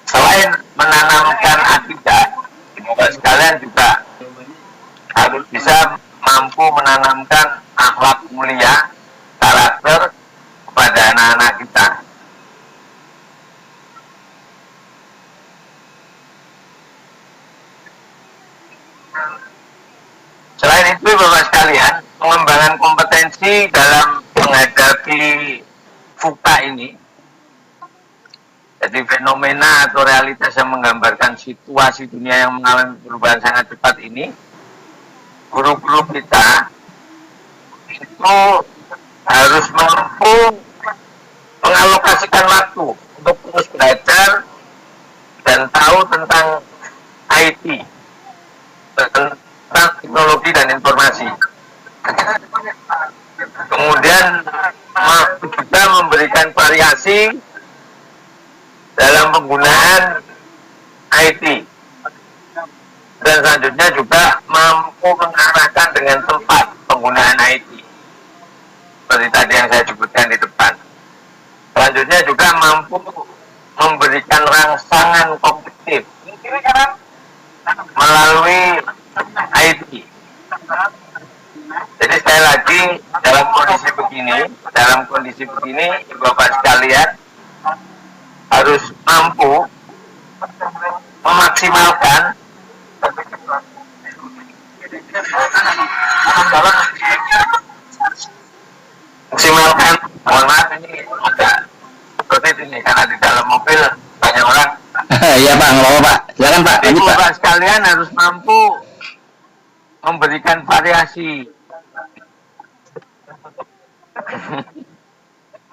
selain menanamkan akidah, Ibu Bapak sekalian juga harus bisa mampu menanamkan akhlak mulia, karakter kepada anak-anak kita. Selain itu Bapak sekalian, pengembangan kompetensi dalam menghadapi FUKA ini Jadi fenomena atau realitas yang menggambarkan situasi dunia yang mengalami perubahan sangat cepat ini, guru-guru kita itu harus mampu mengalokasikan waktu untuk terus belajar dan tahu tentang IT, tentang teknologi dan informasi. Kemudian juga memberikan variasi dalam penggunaan IT. Dan selanjutnya juga mampu mengarahkan dengan tepat penggunaan IT. Seperti tadi yang saya sebutkan di depan. Selanjutnya juga mampu memberikan rangsangan kognitif melalui IT. Jadi sekali lagi dalam kondisi begini, Ibu Bapak sekalian harus mampu memaksimalkan mohon maaf ini agak seperti ini karena di dalam mobil banyak orang.
Iya Pak, nggak apa-apa Pak. Silakan Pak.
Ibu Bapak sekalian harus mampu memberikan variasi,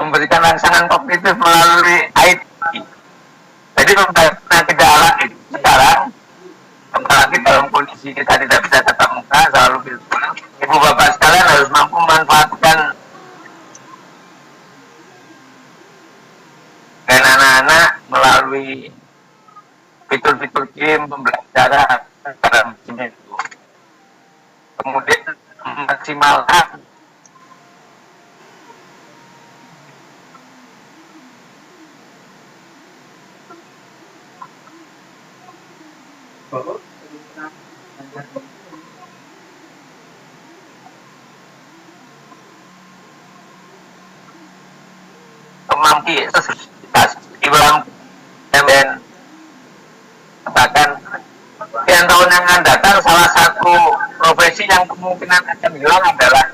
memberikan rangsangan kognitif melalui IT. Jadi karena kendala itu sekarang, apalagi dalam kondisi kita tidak bisa tatap muka, selalu virtual, Ibu Bapak sekalian harus mampu memanfaatkan dan anak-anak melalui fitur-fitur game pembelajaran dalam game itu. Kemudian memaksimalkan kemampuan Ibrahim dan katakan sekian tahun yang akan datang salah satu profesi yang kemungkinan akan hilang adalah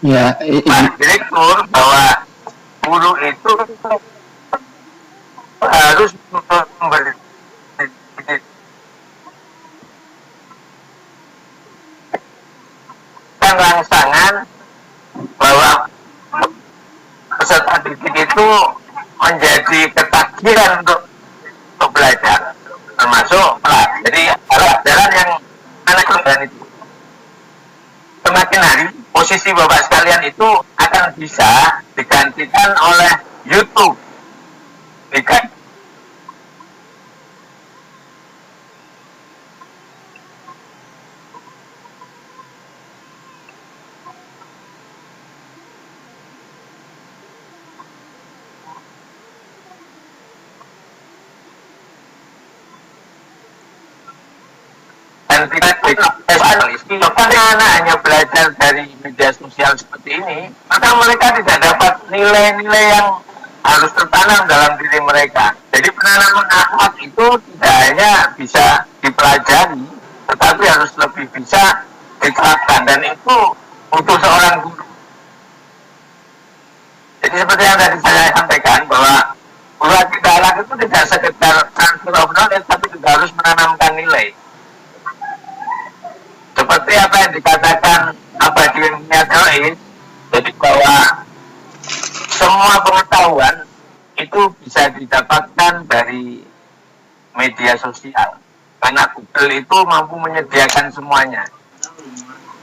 Ya,
Pak Direktur bahwa guru itu harus memberikan rangsangan bahwa peserta didik itu menjadi ketagihan untuk belajar, termasuk jadi pelajaran yang anak kemudian itu semakin hari posisi Bapak sekalian itu akan bisa digantikan oleh YouTube. Dan tidak anak hanya belajar dari media sosial seperti ini, maka mereka tidak dapat nilai-nilai yang harus tertanam dalam diri mereka. Jadi penanaman akhlak itu tidak hanya bisa dipelajari, tetapi harus lebih bisa diterapkan, dan itu butuh seorang guru. Jadi seperti yang tadi saya sampaikan bahwa guru kita akhlak itu tidak sekedar transfer of knowledge, tapi juga harus menanamkan nilai. Seperti apa yang dikatakan Abadinya Jois, jadi bahwa semua pengetahuan itu bisa didapatkan dari media sosial, karena Google itu mampu menyediakan semuanya.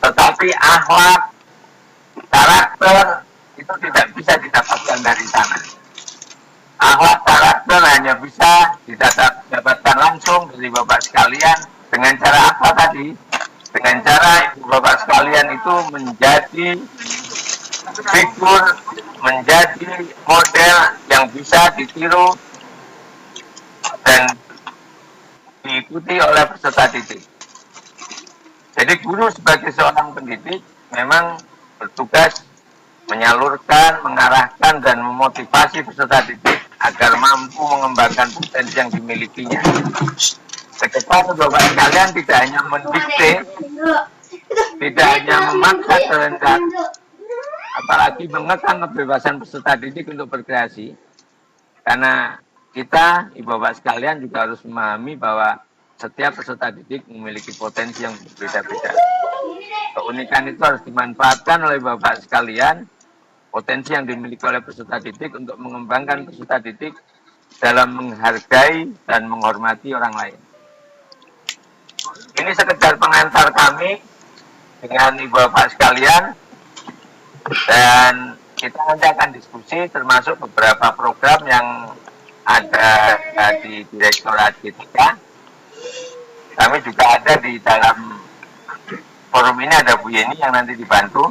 Tetapi akhlak, karakter itu tidak bisa didapatkan dari sana. Akhlak, karakter hanya bisa didapatkan langsung dari Bapak sekalian. Dengan cara apa tadi? Dengan cara Ibu Bapak sekalian itu menjadi figur menjadi model yang bisa ditiru dan diikuti oleh peserta didik. Jadi guru sebagai seorang pendidik memang bertugas menyalurkan, mengarahkan, dan memotivasi peserta didik agar mampu mengembangkan potensi yang dimilikinya. Kedepan Bapak sekalian tidak hanya mendikte, tidak hanya memaksa kehendak, apalagi mengekang kebebasan peserta didik untuk berkreasi. Karena kita, Ibu Bapak sekalian juga harus memahami bahwa setiap peserta didik memiliki potensi yang berbeda-beda. Keunikan itu harus dimanfaatkan oleh Bapak sekalian, potensi yang dimiliki oleh peserta didik untuk mengembangkan peserta didik dalam menghargai dan menghormati orang lain. Ini sekedar pengantar kami dengan Ibu Bapak sekalian, dan kita nanti akan diskusi termasuk beberapa program yang ada di Direktorat G3. Kami juga ada di dalam forum ini, ada Bu Yeni yang nanti dibantu.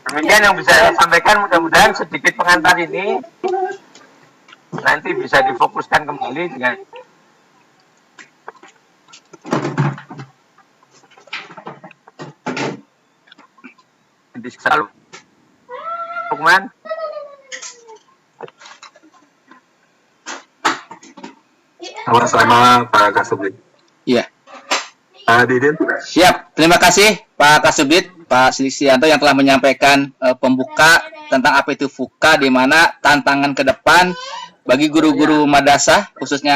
Demikian yang bisa saya sampaikan, mudah-mudahan sedikit pengantar ini nanti bisa difokuskan kembali dengan selalu Lukman.
Sama-sama Pak Kasubdit.
Iya.
Didin.
Siap. Terima kasih Pak Kasubdit, Pak Sidikianto yang telah menyampaikan pembuka tentang apa itu FUKA, di mana tantangan ke depan bagi guru-guru madrasah khususnya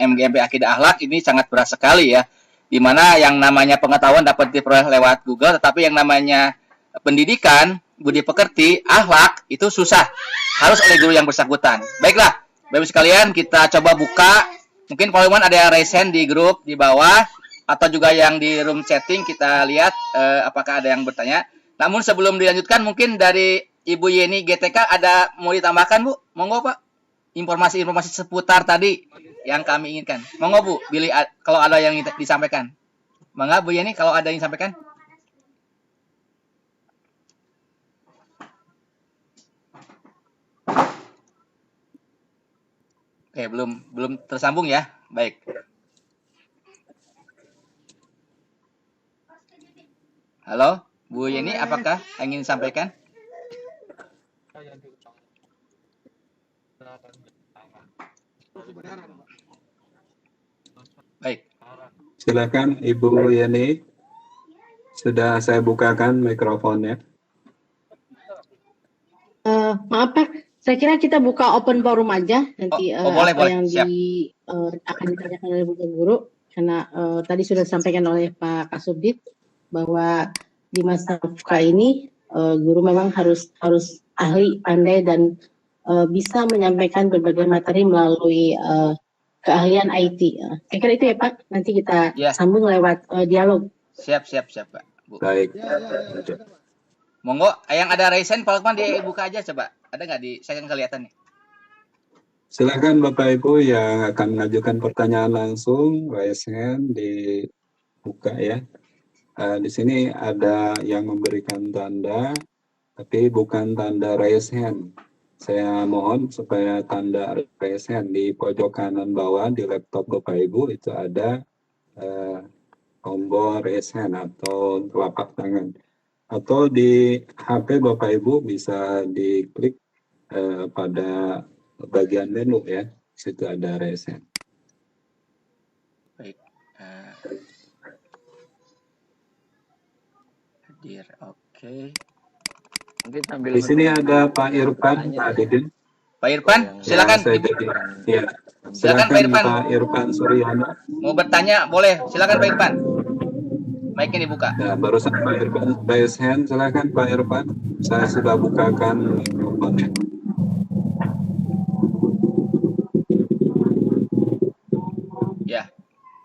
MGMP Akidah Akhlak ini sangat berat sekali ya. Di mana yang namanya pengetahuan dapat diperoleh lewat Google, tetapi yang namanya pendidikan, budi pekerti, akhlak itu susah. Harus oleh guru yang bersangkutan. Baiklah, Bapak sekalian, kita coba buka. Mungkin Pak Iwan ada yang raise hand di grup di bawah atau juga yang di room chatting, kita lihat apakah ada yang bertanya. Namun sebelum dilanjutkan, mungkin dari Ibu Yeni GTK ada mau ditambahkan, Bu? Monggo, Pak. Informasi-informasi seputar tadi yang kami inginkan. Monggo, Bu, Billy, kalau ada yang disampaikan. Monggo, Bu Yeni, kalau ada yang disampaikan. Oke, belum tersambung ya. Baik. Halo, Bu Yeni, apakah ingin sampaikan? Baik.
Silakan Ibu Yeni. Sudah saya bukakan mikrofonnya.
Maaf Pak, saya kira kita buka open forum aja nanti
boleh.
yang
Siap.
akan ditanyakan oleh Bu Guru, karena tadi sudah disampaikan oleh Pak Kasubdit bahwa di masa FUKA ini guru memang harus ahli, pandai, dan bisa menyampaikan berbagai materi melalui keahlian IT. Saya kira itu ya Pak, nanti kita sambung lewat dialog.
Siap Pak. Bu.
Baik.
Monggo, yang ada raise hand, Pak Lukman dibuka aja coba. Ada nggak di? Saya kan kelihatan nih.
Silakan Bapak Ibu yang akan mengajukan pertanyaan langsung, raise hand, dibuka ya. Di sini ada yang memberikan tanda, tapi bukan tanda raise hand. Saya mohon supaya tanda raise hand di pojok kanan bawah di laptop Bapak Ibu itu ada tombol raise hand atau telapak tangan. Atau di HP Bapak Ibu bisa diklik pada bagian menu ya, situ ada raise hand.
Baik. Hadir, oke.
Di sini ada Pak Irfan, Pak Didin.
Pak Irfan, silakan.
Ya,
silakan Pak Irfan.
Pak Irfan Suryono.
Mau bertanya, boleh. Silakan Pak Irfan. Mic-nya dibuka.
Ya, barusan Pak Irfan raise hand, silakan Pak Irfan. Saya sudah bukakan mikrofonnya.
Ya.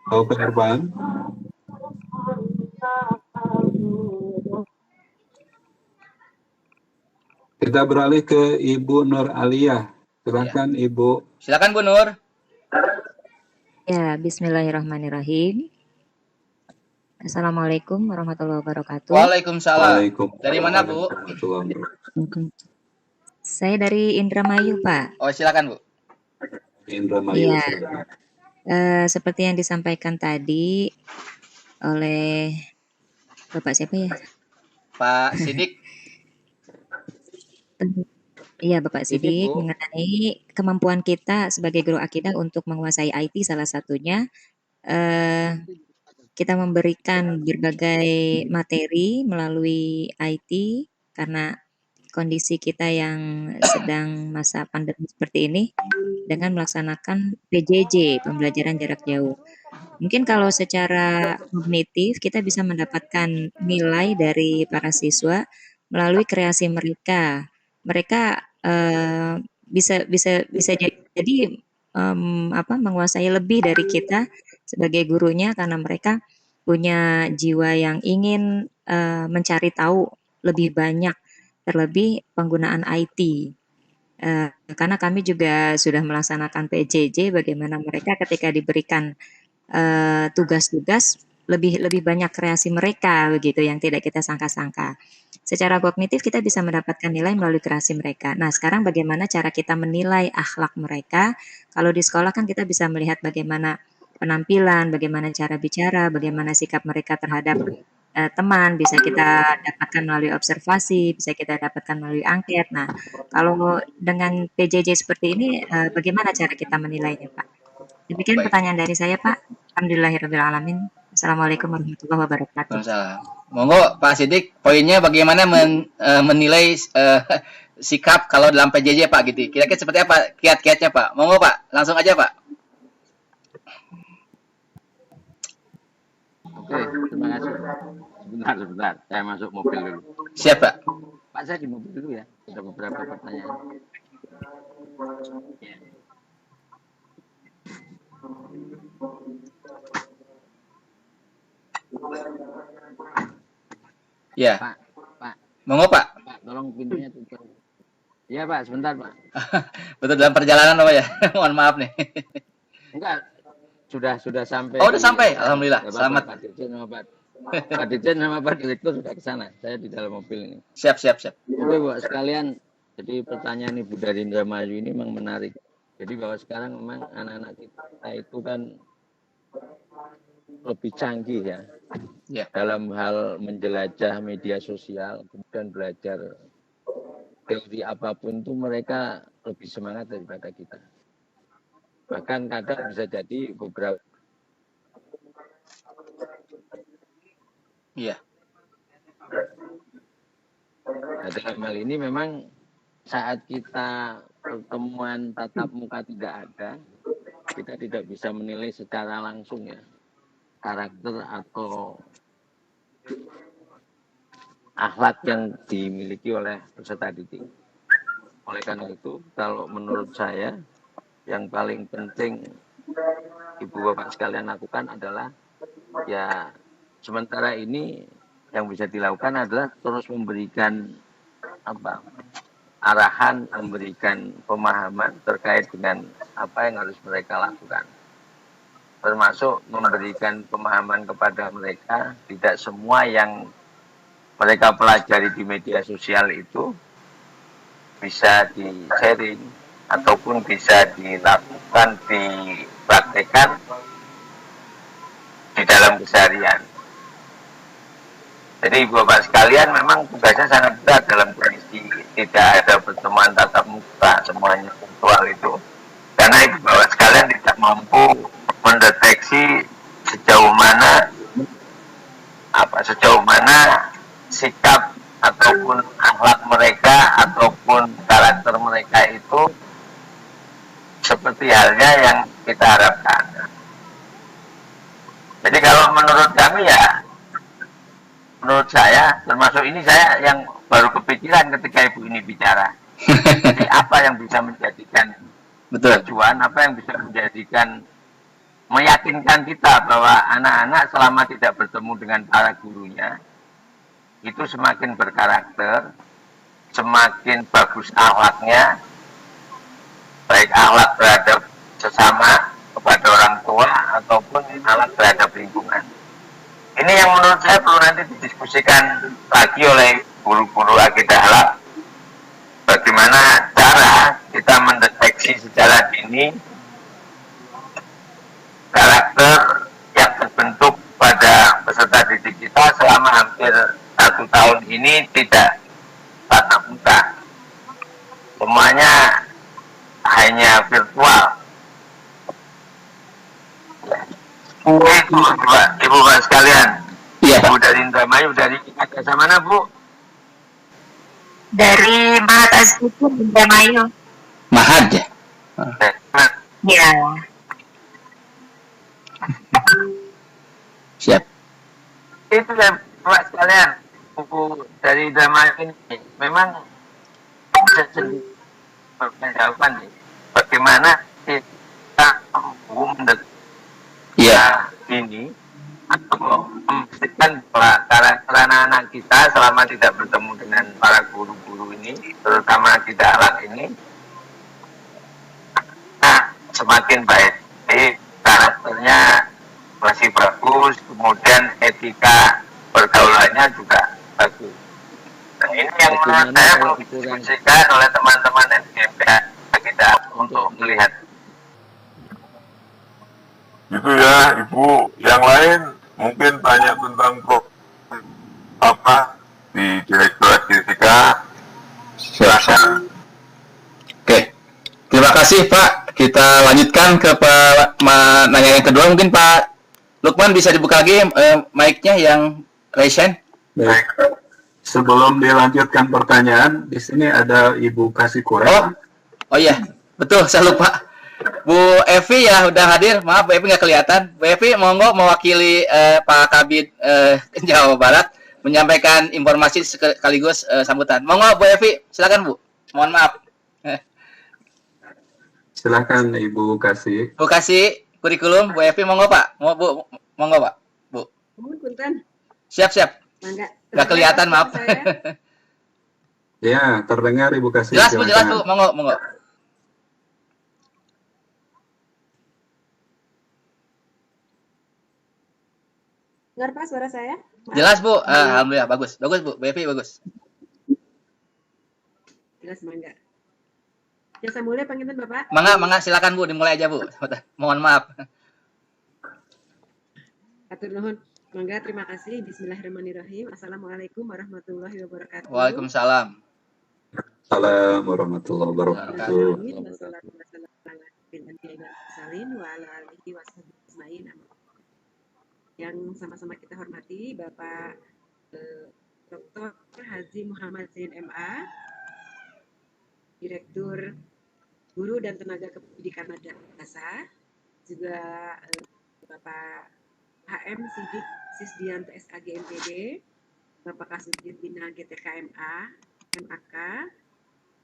Halo Pak Irfan. Kita beralih ke Ibu Nur Aliyah. Silakan Ibu.
Silakan Bu Nur.
Ya, bismillahirrahmanirrahim. Assalamualaikum warahmatullahi wabarakatuh.
Waalaikumsalam. Dari mana, Bu?
Saya dari Indramayu, Pak.
Oh, silakan, Bu.
Indramayu.
Iya. Seperti yang disampaikan tadi oleh Bapak siapa ya?
Pak Sidik.
Iya, Bapak Sidik,
Bu.
mengenai kemampuan kita sebagai guru akidah untuk menguasai IT salah satunya kita memberikan berbagai materi melalui IT karena kondisi kita yang sedang masa pandemi seperti ini dengan melaksanakan PJJ, pembelajaran jarak jauh. Mungkin kalau secara kognitif kita bisa mendapatkan nilai dari para siswa melalui kreasi mereka. Mereka bisa jadi menguasai lebih dari kita sebagai gurunya karena mereka punya jiwa yang ingin mencari tahu lebih banyak, terlebih penggunaan IT. Karena kami juga sudah melaksanakan PJJ, bagaimana mereka ketika diberikan tugas-tugas lebih banyak kreasi mereka begitu yang tidak kita sangka-sangka. Secara kognitif kita bisa mendapatkan nilai melalui kreasi mereka. Nah, sekarang bagaimana cara kita menilai akhlak mereka? Kalau di sekolah kan kita bisa melihat bagaimana penampilan, bagaimana cara bicara, bagaimana sikap mereka terhadap teman, bisa kita dapatkan melalui observasi, bisa kita dapatkan melalui angket. Nah, kalau dengan PJJ seperti ini, bagaimana cara kita menilainya, Pak? Demikian pertanyaan dari saya, Pak. Alhamdulillahirrahmanirrahim. Assalamualaikum warahmatullahi wabarakatuh.
Monggo Pak Sidik, poinnya bagaimana menilai sikap kalau dalam PJJ, Pak, gitu. Kira-kira seperti apa kiat-kiatnya, Pak? Monggo, Pak, langsung aja, Pak.
Oke, terima kasih. Sebentar. Saya masuk mobil dulu.
Siap, Pak.
Pak, saya di mobil dulu ya. Ada beberapa pertanyaan.
Ya.
Pak.
Monggo, Pak.
Pak, tolong pintunya tutup. Iya, Pak, sebentar, Pak.
Betul dalam perjalanan, Pak ya. Mohon maaf nih.
Enggak. Sudah sampai.
Oh, udah sampai. Alhamdulillah. Selamat.
Pak Dirjen sama Pak Direktur sudah ke sana. Saya di dalam mobil ini.
Siap.
Oke, Bu, sekalian. Jadi pertanyaan Ibu dari Indramayu ini memang menarik. Jadi bahwa sekarang memang anak-anak kita itu kan lebih canggih ya. Dalam hal menjelajah media sosial, kemudian belajar teori apapun itu mereka lebih semangat daripada kita. Bahkan kadang bisa jadi beberapa.
Iya.
Nah, dalam hal ini memang saat kita pertemuan tatap muka tidak ada, kita tidak bisa menilai secara langsung ya karakter atau akhlak yang dimiliki oleh peserta didik. Oleh karena itu, kalau menurut saya yang paling penting Ibu Bapak sekalian lakukan adalah ya sementara ini yang bisa dilakukan adalah terus memberikan arahan, memberikan pemahaman terkait dengan apa yang harus mereka lakukan. Termasuk memberikan pemahaman kepada mereka, tidak semua yang mereka pelajari di media sosial itu bisa di-sharing ataupun bisa dilakukan, dipraktekkan di dalam keseharian. Jadi Ibu Bapak sekalian memang tugasnya sangat berat dalam kondisi tidak ada pertemuan tatap muka, semuanya virtual itu. Karena Ibu Bapak sekalian tidak mampu mendeteksi sejauh mana sikap ataupun akhlak mereka ataupun karakter mereka itu seperti halnya yang kita harapkan. Jadi kalau menurut kami ya, menurut saya, termasuk ini saya yang baru kepikiran ketika Ibu ini bicara. Jadi apa yang bisa menjadikan tujuan, apa yang bisa menjadikan meyakinkan kita bahwa anak-anak selama tidak bertemu dengan para gurunya itu semakin berkarakter, semakin bagus akhlaknya, baik akhlak terhadap sesama kepada orang tua ataupun akhlak terhadap lingkungan.
Ini yang menurut saya perlu nanti didiskusikan lagi oleh guru-guru akidah halal. Bagaimana cara kita mendeteksi secara dini karakter yang terbentuk pada peserta didik kita selama hampir 1 tahun ini tidak tatap muka. Semuanya hanya virtual. Ibu Pak sekalian.
Iya, Pak.
Bu dari Indramayu, dari desa mana, Bu?
Dari Mahat Azzukur Indramayu.
Mahad ya.
Ya.
Siap.
Itu ya Pak sekalian, buku dari Indramayu ini memang bisa sendiri menjawabkan bagaimana kita mendeteksi ini atau memastikan bahwa karakter anak-anak kita selama tidak bertemu dengan para guru-guru ini, terutama tidak alat ini, semakin baik. Jadi karakternya masih bagus, kemudian etika pergaulannya juga bagus. Nah, ini yang menurut saya perlu didiskusikan oleh teman-teman NGMP kita untuk melihat.
Itu ya Ibu. Yang lain mungkin tanya tentang apa di Direktorat Fisika. Silakan.
Oke. Terima kasih Pak. Kita lanjutkan ke nanya yang kedua. Mungkin Pak Lukman bisa dibuka lagi mic-nya yang raise hand.
Baik. Sebelum dilanjutkan pertanyaan, di sini ada Ibu Kasikura.
Oh iya, betul, saya lupa. Bu Evi ya udah hadir. Maaf Bu Evi nggak kelihatan. Bu Evi monggo mewakili Pak Kabid Jawa Barat menyampaikan informasi sekaligus sambutan. Monggo Bu Evi, silakan Bu. Mohon maaf.
Silakan Ibu Kasih.
Bu Kasih kurikulum Bu Evi monggo Pak. Bu monggo Pak. Bu.
Punten.
Siap.
Mangga.
Nggak kelihatan maaf.
Ya, terdengar Ibu Kasih.
Jelas Bu, jelas Bu. Monggo.
Dengar Pak suara saya? Maaf.
Jelas Bu. Alhamdulillah bagus. Bagus Bu. Bu Evi bagus.
Jelas mangga. Jasa mulia panginten Bapak.
Mangga silakan Bu, dimulai aja Bu. Mohon maaf.
Atur nuhun. Mangga, terima kasih. Bismillahirrahmanirrahim. Assalamualaikum warahmatullahi wabarakatuh.
Waalaikumsalam.
Assalamualaikum warahmatullahi wabarakatuh.
Yang sama-sama kita hormati Bapak Dr. Haji Muhammad Zain MA, Direktur Guru dan Tenaga Kependidikan Madrasah, juga Bapak HM Sidik Sisdianto SAG MPD, Bapak Kasubdit Bina GTKMA, MAK,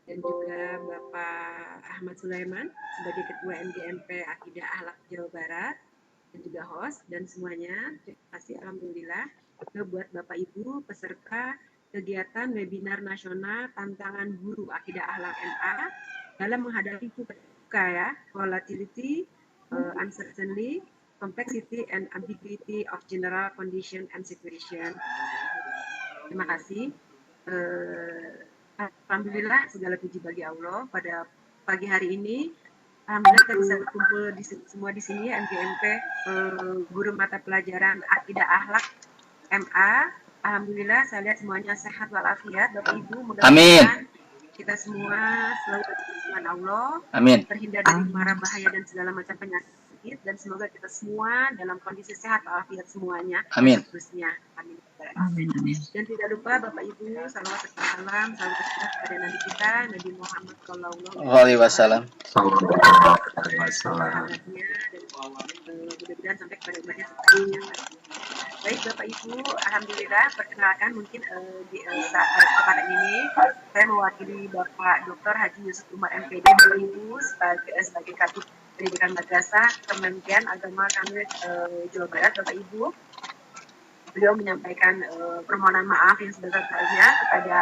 dan juga Bapak Ahmad Sulaiman sebagai Ketua MGMP Akidah Akhlak Jawa Barat, dan juga host, dan semuanya terima kasih alhamdulillah buat Bapak Ibu peserta kegiatan webinar nasional tantangan guru Akidah Akhlak MA dalam menghadapi VUCA ya, volatility, uncertainty, complexity and ambiguity of general condition and situation. Terima kasih. Alhamdulillah segala puji bagi Allah pada pagi hari ini. Alhamdulillah kita bisa berkumpul semua di sini MGMP guru mata pelajaran Akidah Akhlak MA. Alhamdulillah saya lihat semuanya sehat walafiat Bapak Ibu. Mudah-mudahan kita semua selalu dengan Allah.
Amin.
Terhindar dari mara bahaya dan segala macam penyakit, dan semoga kita semua dalam kondisi sehat walafiat semuanya.
Amin.
Terusnya. Amin. Dan tidak lupa Bapak Ibu, salawat serta salam selalu tercurah kepada Nabi kita, Nabi Muhammad Sallallahu
Alaihi Wasallam.
Dan mudah-mudahan sampai kepada umatnya setelahnya. Baik Bapak Ibu, alhamdulillah perkenalkan mungkin di kesempatan ini saya mewakili Bapak Dr. Haji Yusuf Umar MPD Bapak Ibu sebagai Kabid Pendidikan Madrasah Kementerian Agama kami Jawa Barat Bapak Ibu. Beliau menyampaikan permohonan maaf yang sebesar-besarnya kepada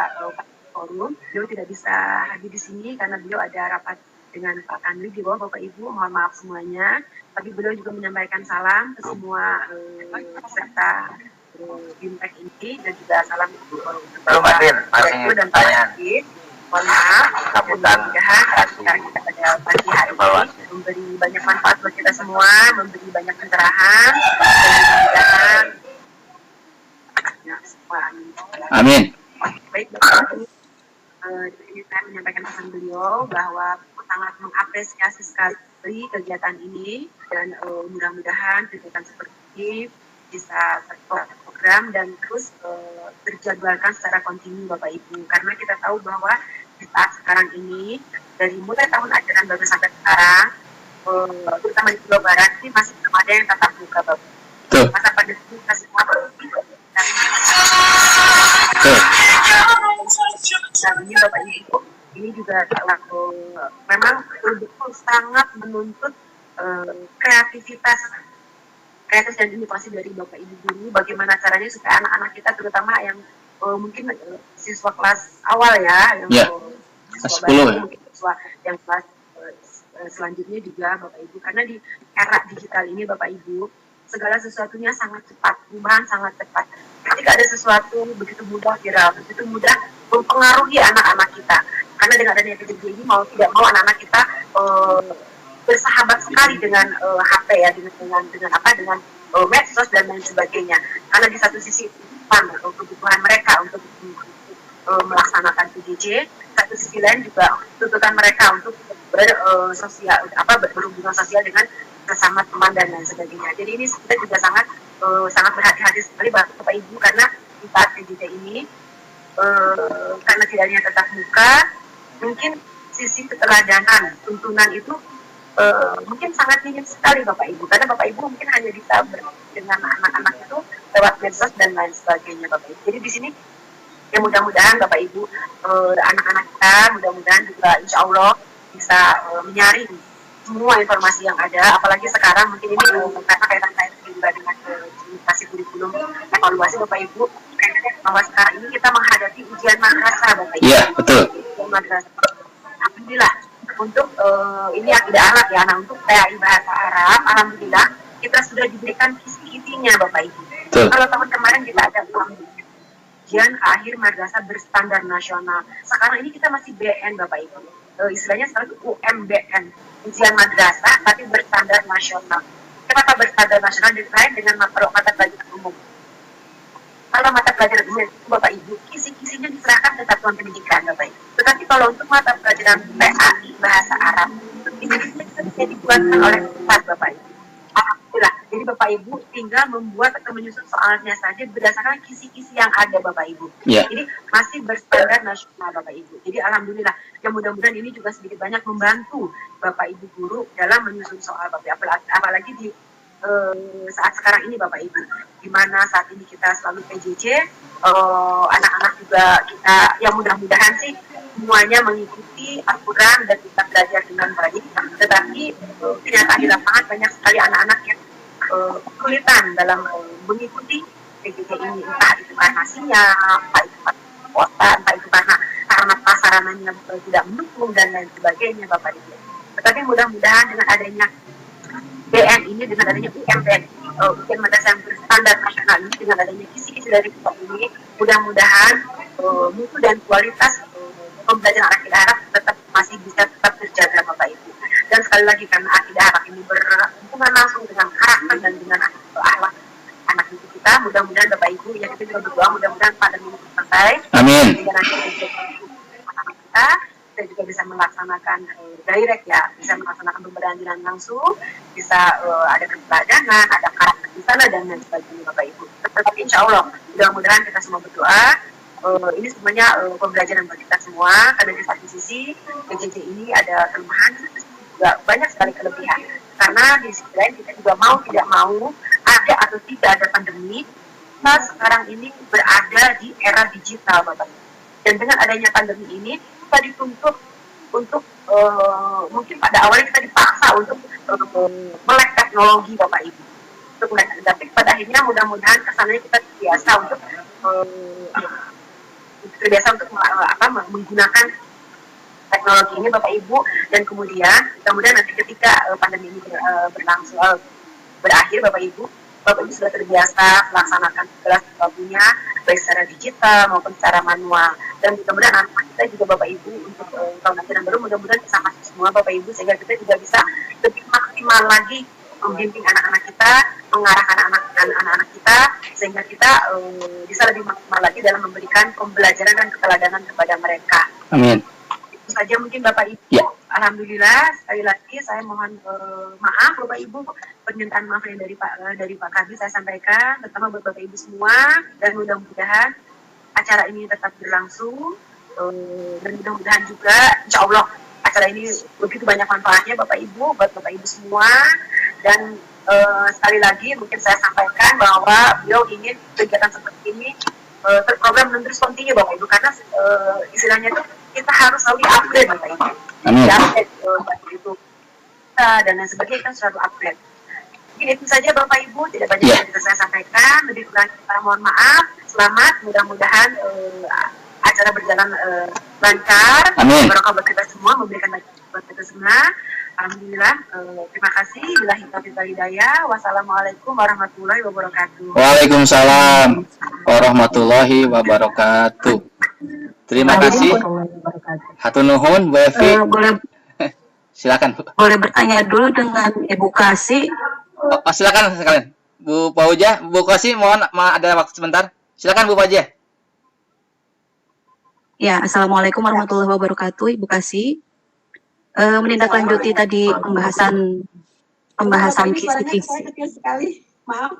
forum. Beliau tidak bisa hadir di sini karena beliau ada rapat dengan Pak Kanwil di bawah Bapak Ibu. Mohon maaf semuanya. Tapi beliau juga menyampaikan salam ke semua peserta BIMTEK ini, dan juga salam untuk
Belum hadir, masih
Direktur dan
pertanyaan.
Pak. Mohon maaf,
Sambutan
mudah-mudahan sekarang kita pada pagi hari ini memberi banyak manfaat buat kita semua, memberi banyak pencerahan, dan mudah-mudahan semua.
Amin.
Baik, Bapak Ibu, di sini saya menyampaikan pesan beliau bahwa sangat mengapresiasi sekali kegiatan ini, dan mudah-mudahan kegiatan seperti ini bisa terprogram dan terus terjadwalkan secara kontinu Bapak Ibu, karena kita tahu bahwa di saat sekarang ini dari mulai tahun ajaran baru sampai sekarang, terutama di Jawa Barat ini masih belum ada yang tatap muka Bapak. Masa pandemi kita semua dan ini Bapak Ibu, ini juga memang betul sangat menuntut kreativitas dan inovasi dari Bapak Ibu guru, bagaimana caranya supaya anak-anak kita terutama yang mungkin siswa kelas awal ya, yang siswa baru, mungkin siswa yang kelas selanjutnya juga Bapak Ibu, karena di era digital ini Bapak Ibu segala sesuatunya sangat cepat, perubahan sangat cepat. Ketika ada sesuatu begitu mudah viral, begitu mudah mempengaruhi anak-anak kita, karena dengan adanya PJJ ini mau tidak mau anak-anak kita bersahabat sekali dengan HP ya, dengan medsos dan lain sebagainya. Karena di satu sisi kebutuhan mereka untuk melaksanakan PJJ, satu sisi lain juga tuntutan mereka untuk berhubungan sosial dengan sesama teman dan lain sebagainya. Jadi ini kita juga sangat berhati-hati sekali Bapak Ibu, karena di saat PJJ ini karena tidak hanya tetap muka, mungkin sisi keteladanan, tuntunan itu mungkin sangat minim sekali Bapak Ibu, karena Bapak Ibu mungkin hanya bisa dengan anak-anak itu lewat medsos dan lain sebagainya Bapak Ibu. Jadi di sini ya mudah-mudahan Bapak Ibu anak-anak kita mudah-mudahan juga insya Allah bisa menyaring semua informasi yang ada, apalagi sekarang mungkin ini karena kaitan juga dengan komunikasi kurikulum evaluasi Bapak Ibu, bahwa sekarang ini kita menghadapi ujian madrasah Bapak Ibu.
Iya, betul.
Ujian madrasah. Alhamdulillah untuk ini yang tidak alat ya, nah untuk PAI Bahasa Arab, alhamdulillah kita sudah diberikan kisi-kisinya Bapak Ibu. Kalau tahun kemarin kita ada ujian akhir madrasah berstandar nasional. Sekarang ini kita masih BN Bapak Ibu. Istilahnya sekarang UMBN, ujian madrasah tapi berstandar nasional. Kenapa berstandar nasional? Terkait dengan mata pelajaran umum. Kalau mata pelajaran umum itu Bapak Ibu, kisi-kisinya diserahkan ke satuan pendidikan Bapak Ibu. Tetapi kalau untuk mata pelajaran PAI Bahasa Arab, kisi-kisinya bisa dibuatkan oleh Ustaz Bapak Ibu. Alhamdulillah. Jadi Bapak Ibu tinggal membuat atau menyusun soalnya saja berdasarkan kisi-kisi yang ada Bapak Ibu. Jadi masih berstandar nasional Bapak Ibu. Jadi alhamdulillah. Ya mudah-mudahan ini juga sedikit banyak membantu Bapak Ibu guru dalam menyusun soal Bapak Ibu. Apalagi di saat sekarang ini Bapak Ibu, di mana saat ini kita selalu PJJ, anak-anak juga kita yang mudah-mudahan sih semuanya mengikuti aturan dan kita belajar dengan baik. Tetapi kenyataan di lapangan banyak sekali anak-anak yang kesulitan dalam mengikuti PJJ ini, entah itu karena sinyal, entah itu karena kekuatan, entah itu karena prasarananya tidak mendukung dan lain sebagainya Bapak Ibu. Tetapi mudah-mudahan dengan adanya BN ini, dengan adanya UMBN, ujian madrasah yang berstandar nasional ini, dengan adanya kisi-kisi dari kita ini, mudah-mudahan mutu dan kualitas pembelajaran akidah Arab masih bisa tetap terjaga Bapak Ibu. Dan sekali lagi karena akidah Arab ini berhubungan langsung dengan karakter dan dengan akhlak anak didik kita, mudah-mudahan Bapak Ibu yang kita juga berdoa mudah-mudahan pandemi ini selesai.
Amin.
Sehingga nanti kita juga bisa melaksanakan direct ya, bisa melaksanakan pembelajaran langsung, bisa ada keteladanan, ada karakter di sana dan lain sebagainya Bapak Ibu. Tetapi insya Allah mudah-mudahan kita semua berdoa ini semuanya pembelajaran bagi kita semua, karena di satu sisi PJJ ini ada kelemahan, juga banyak sekali kelebihan. Karena di sisi lain kita juga mau tidak mau, ada atau tidak ada pandemi, kita sekarang ini berada di era digital Bapak Ibu. Dan dengan adanya pandemi ini kita dituntut untuk mungkin pada awalnya kita dipaksa untuk melek teknologi Bapak Ibu. Tapi pada akhirnya mudah-mudahan kesannya kita terbiasa untuk menggunakan teknologi ini Bapak Ibu, dan kemudian nanti ketika pandemi ini berakhir Bapak Ibu,
Bapak Ibu sudah terbiasa melaksanakan tugas babunya baik secara digital maupun secara manual. Dan mudah-mudahan anak kita juga Bapak Ibu untuk tahun ajaran baru mudah-mudahan bisa masuk semua Bapak Ibu sehingga kita juga bisa lebih maksimal lagi membimbing anak-anak kita, mengarahkan anak-anak kita sehingga kita bisa lebih maksimal lagi dalam memberikan pembelajaran dan keteladanan kepada mereka.
Amin.
Itu saja mungkin Bapak Ibu.
Ya.
Alhamdulillah sekali lagi saya mohon maaf Bapak Ibu, permintaan maaf yang dari Pak Kabid saya sampaikan terutama buat Bapak Ibu semua dan mudah-mudahan acara ini tetap berlangsung dan mudah-mudahan juga insya Allah acara ini begitu banyak manfaatnya Bapak Ibu buat Bapak Ibu semua. Dan sekali lagi mungkin saya sampaikan bahwa beliau ingin kegiatan seperti ini terprogram dan terus continue Bapak Ibu karena istilahnya itu kita harus selalu upgrade Bapak Ibu. Upgrade Bapak Ibu dan lain sebagainya kita selalu upgrade. Mungkin itu saja Bapak Ibu, tidak banyak yang bisa saya sampaikan. Lebih kurang kita mohon maaf. Selamat, mudah-mudahan acara berjalan lancar. Barokah buat kita semua, memberikan manfaat buat kita semua. Alhamdulillah, terima kasih. Billahi taufiq wal hidayah. Wassalamualaikum warahmatullahi wabarakatuh.
Waalaikumsalam warahmatullahi wabarakatuh. Terima kasih. Hatur nuhun Bu Evi.
Boleh
Silakan Bu.
boleh bertanya dulu dengan Ibu Kasih.
Oh, silakan sekalian. Bu Pauja, Bu Kosi mohon ada waktu sebentar. Silakan Bu Pauja.
Ya, Assalamualaikum warahmatullahi wabarakatuh, Ibu Kasih. Menindaklanjuti tadi pembahasan kisi-kisi.
Kecil sekali, maaf.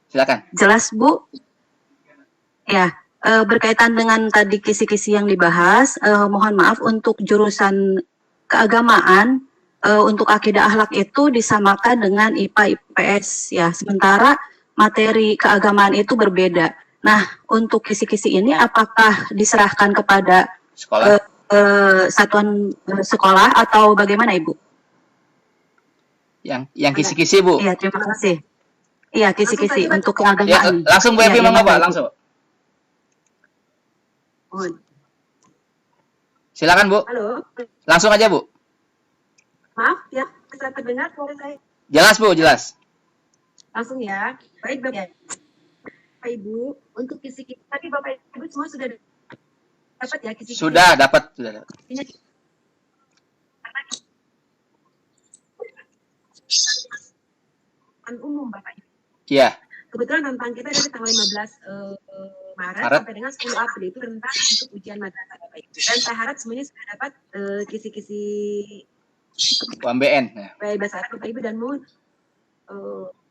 Silakan.
Jelas Bu? Ya, berkaitan dengan tadi kisi-kisi yang dibahas, mohon maaf untuk jurusan keagamaan, untuk akidah akhlak itu disamakan dengan IPA IPS ya. Sementara materi keagamaan itu berbeda. Nah, untuk kisi-kisi ini apakah diserahkan kepada
sekolah?
Satuan sekolah atau bagaimana Ibu?
Yang kisi-kisi Bu.
Iya, terima kasih. Iya, kisi-kisi untuk keagamaan.
Ya, langsung Bu Evi monggo Pak, langsung. Silakan Bu.
Halo.
Langsung aja Bu.
Maaf ya, bisa terdengar suara saya?
Jelas Bu, jelas.
Langsung ya. Baik Bapak Ibu, untuk kisi-kisi tadi Bapak Ibu semua sudah dapat ya kisi-kisi?
Sudah dapat.
Umum Bapak Ibu.
Iya.
Kebetulan rentang kita dari tanggal 15 Maret sampai dengan 10 April itu rentang untuk ujian madrasah Bapak Ibu. Dan saya harap semuanya sudah dapat kisi-kisi
UMBN.
bahasa Arab Bapak Ibu dan mohon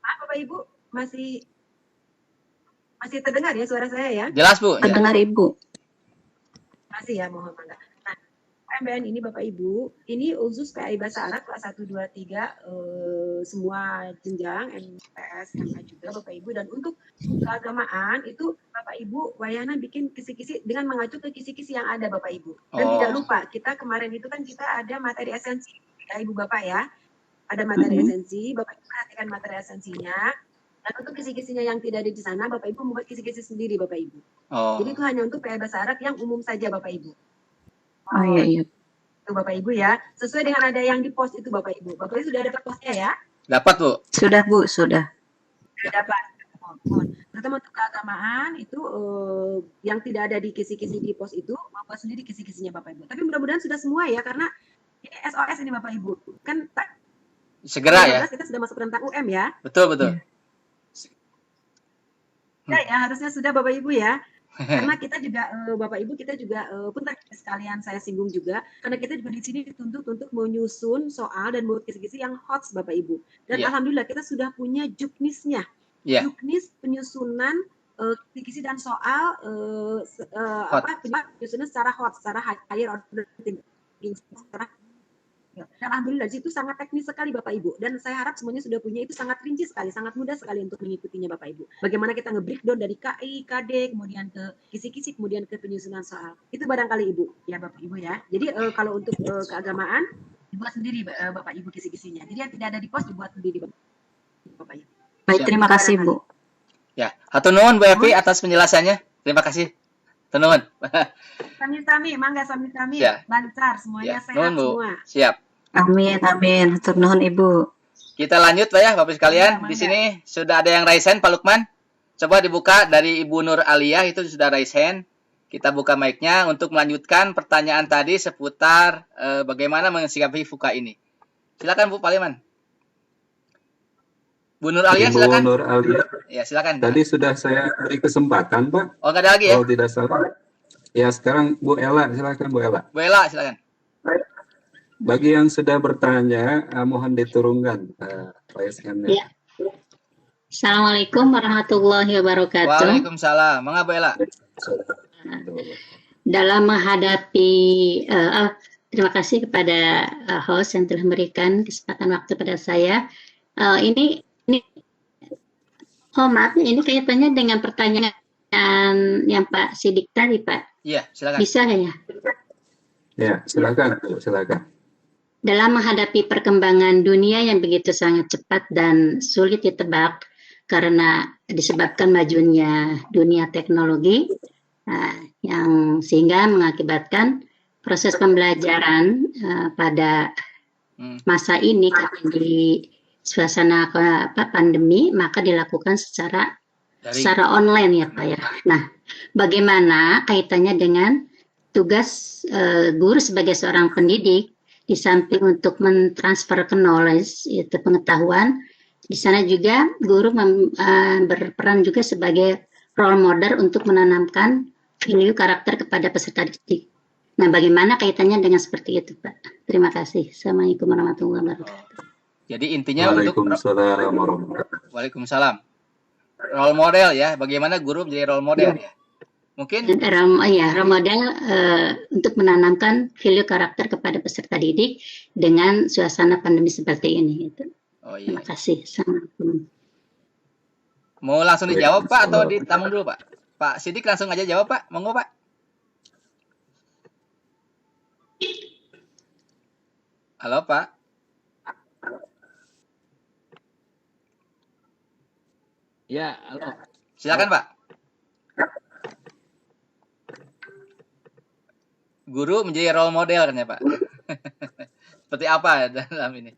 maaf Bapak Ibu masih terdengar ya suara saya ya?
Jelas Bu.
Terdengar Ibu.
Masih ya, mohon maaf. Nah, UMBN ini Bapak Ibu, ini khusus PAI Bahasa Arab kelas 1, 2, 3, semua jenjang, MPS, MA juga Bapak Ibu. Dan untuk keagamaan itu Bapak Ibu wayana bikin kisi-kisi dengan mengacu ke kisi-kisi yang ada Bapak Ibu. Dan tidak lupa, kita kemarin itu kan kita ada materi esensi ya Ibu Bapak ya. Ada materi esensi, Bapak Ibu perhatikan materi esensinya. Dan untuk kisi-kisinya yang tidak ada di sana, Bapak Ibu membuat kisi-kisi sendiri Bapak Ibu. Jadi itu hanya untuk PAI Bahasa Arab yang umum saja Bapak Ibu.
Oh iya.
Itu Bapak Ibu ya. Sesuai dengan ada yang di post itu Bapak Ibu. Bapak Ibu sudah dapat postnya ya?
Dapat Bu.
Sudah Bu, sudah.
Sudah dapat. Terutama untuk keagamaan itu yang tidak ada di kisi-kisi di post itu, membuat sendiri kisi-kisinya Bapak Ibu. Tapi mudah-mudahan sudah semua ya, karena ini SOS ini Bapak Ibu. Kan
segera ya.
Kita sudah masuk rentang UM ya.
Betul, betul.
Ya, harusnya sudah Bapak Ibu ya. Karena kita juga Bapak Ibu kita juga punten sekalian saya singgung juga karena kita juga di sini dituntut untuk menyusun soal dan membuat kisi-kisi yang hot Bapak Ibu. Dan alhamdulillah kita sudah punya juknisnya. Juknis penyusunan kisi-kisi dan soal penyusunan secara hot, secara higher order secara. Dan alhamdulillah itu sangat teknis sekali Bapak Ibu. Dan saya harap semuanya sudah punya itu sangat rinci sekali, sangat mudah sekali untuk mengikutinya Bapak Ibu. Bagaimana kita nge-breakdown dari KI, KD, kemudian ke kisi-kisi, kemudian ke penyusunan soal. Itu barangkali Ibu, ya Bapak Ibu ya. Jadi kalau untuk keagamaan, dibuat sendiri Bapak Ibu kisi-kisinya. Jadi yang tidak ada di pos dibuat sendiri Bapak Ibu.
Baik, terima kasih Bu.
Ya, hatur nuhun Bu Evi atas penjelasannya. Terima kasih. Hatur nuhun.
Sami-sami, mangga sami-sami.
Ya.
Lancar semuanya,
Ya,
sehat
nuhun, Bu.
semua.
Siap.
Amin, amin. Hatur nuhun Ibu.
Kita lanjut Pak ya, Bapak sekalian. Di sini sudah ada yang raise hand, Pak Lukman. Coba dibuka dari Ibu Nur Aliyah, itu sudah raise hand. Kita buka mic-nya untuk melanjutkan pertanyaan tadi seputar bagaimana mensikapi fuka ini. Silakan Bu Paliman. Bu Nur Aliyah,
Ibu
silakan.
Nur Aliyah.
Ya, silakan.
Tadi sudah saya beri kesempatan, Pak.
Oh, nggak ada lagi ya?
Kalau tidak salah. Ya, sekarang Bu Ella, silakan Bu Ella.
Bu Ella, silakan.
Bagi yang sudah bertanya, mohon diturunkan raise hand-nya.
Ya. Assalamualaikum warahmatullahi wabarakatuh.
Waalaikumsalam. Mangga Bu Ella.
Dalam menghadapi terima kasih kepada host yang telah memberikan kesempatan waktu pada saya. Ini maaf, ini kaitannya dengan pertanyaan yang Pak Sidik tadi, Pak.
Iya, silakan.
Bisa kayaknya.
Ya, silakan, silakan.
Dalam menghadapi perkembangan dunia yang begitu sangat cepat dan sulit ditebak karena disebabkan majunya dunia teknologi, yang sehingga mengakibatkan proses pembelajaran pada masa ini di suasana pandemi, maka dilakukan secara online ya Pak ya. Nah, bagaimana kaitannya dengan tugas guru sebagai seorang pendidik, di samping untuk mentransfer knowledge, itu pengetahuan, di sana juga guru berperan juga sebagai role model untuk menanamkan value karakter kepada peserta didik. Nah, bagaimana kaitannya dengan seperti itu, Pak? Terima kasih. Assalamualaikum warahmatullahi wabarakatuh.
Jadi intinya
Waalaikumsalam warahmatullahi.
Waalaikumsalam. Role model ya, bagaimana guru menjadi role model ya? Mungkin
role model untuk menanamkan value karakter kepada peserta didik dengan suasana pandemi seperti ini. Gitu.
Oh, iya.
Terima kasih. Assalamualaikum.
Mau langsung dijawab Pak atau ditamu dulu Pak? Pak Sidik langsung aja jawab Pak, monggo Pak. Halo Pak.
Ya, halo.
Silakan Pak. Guru menjadi role model kan ya Pak? Seperti apa dalam ini?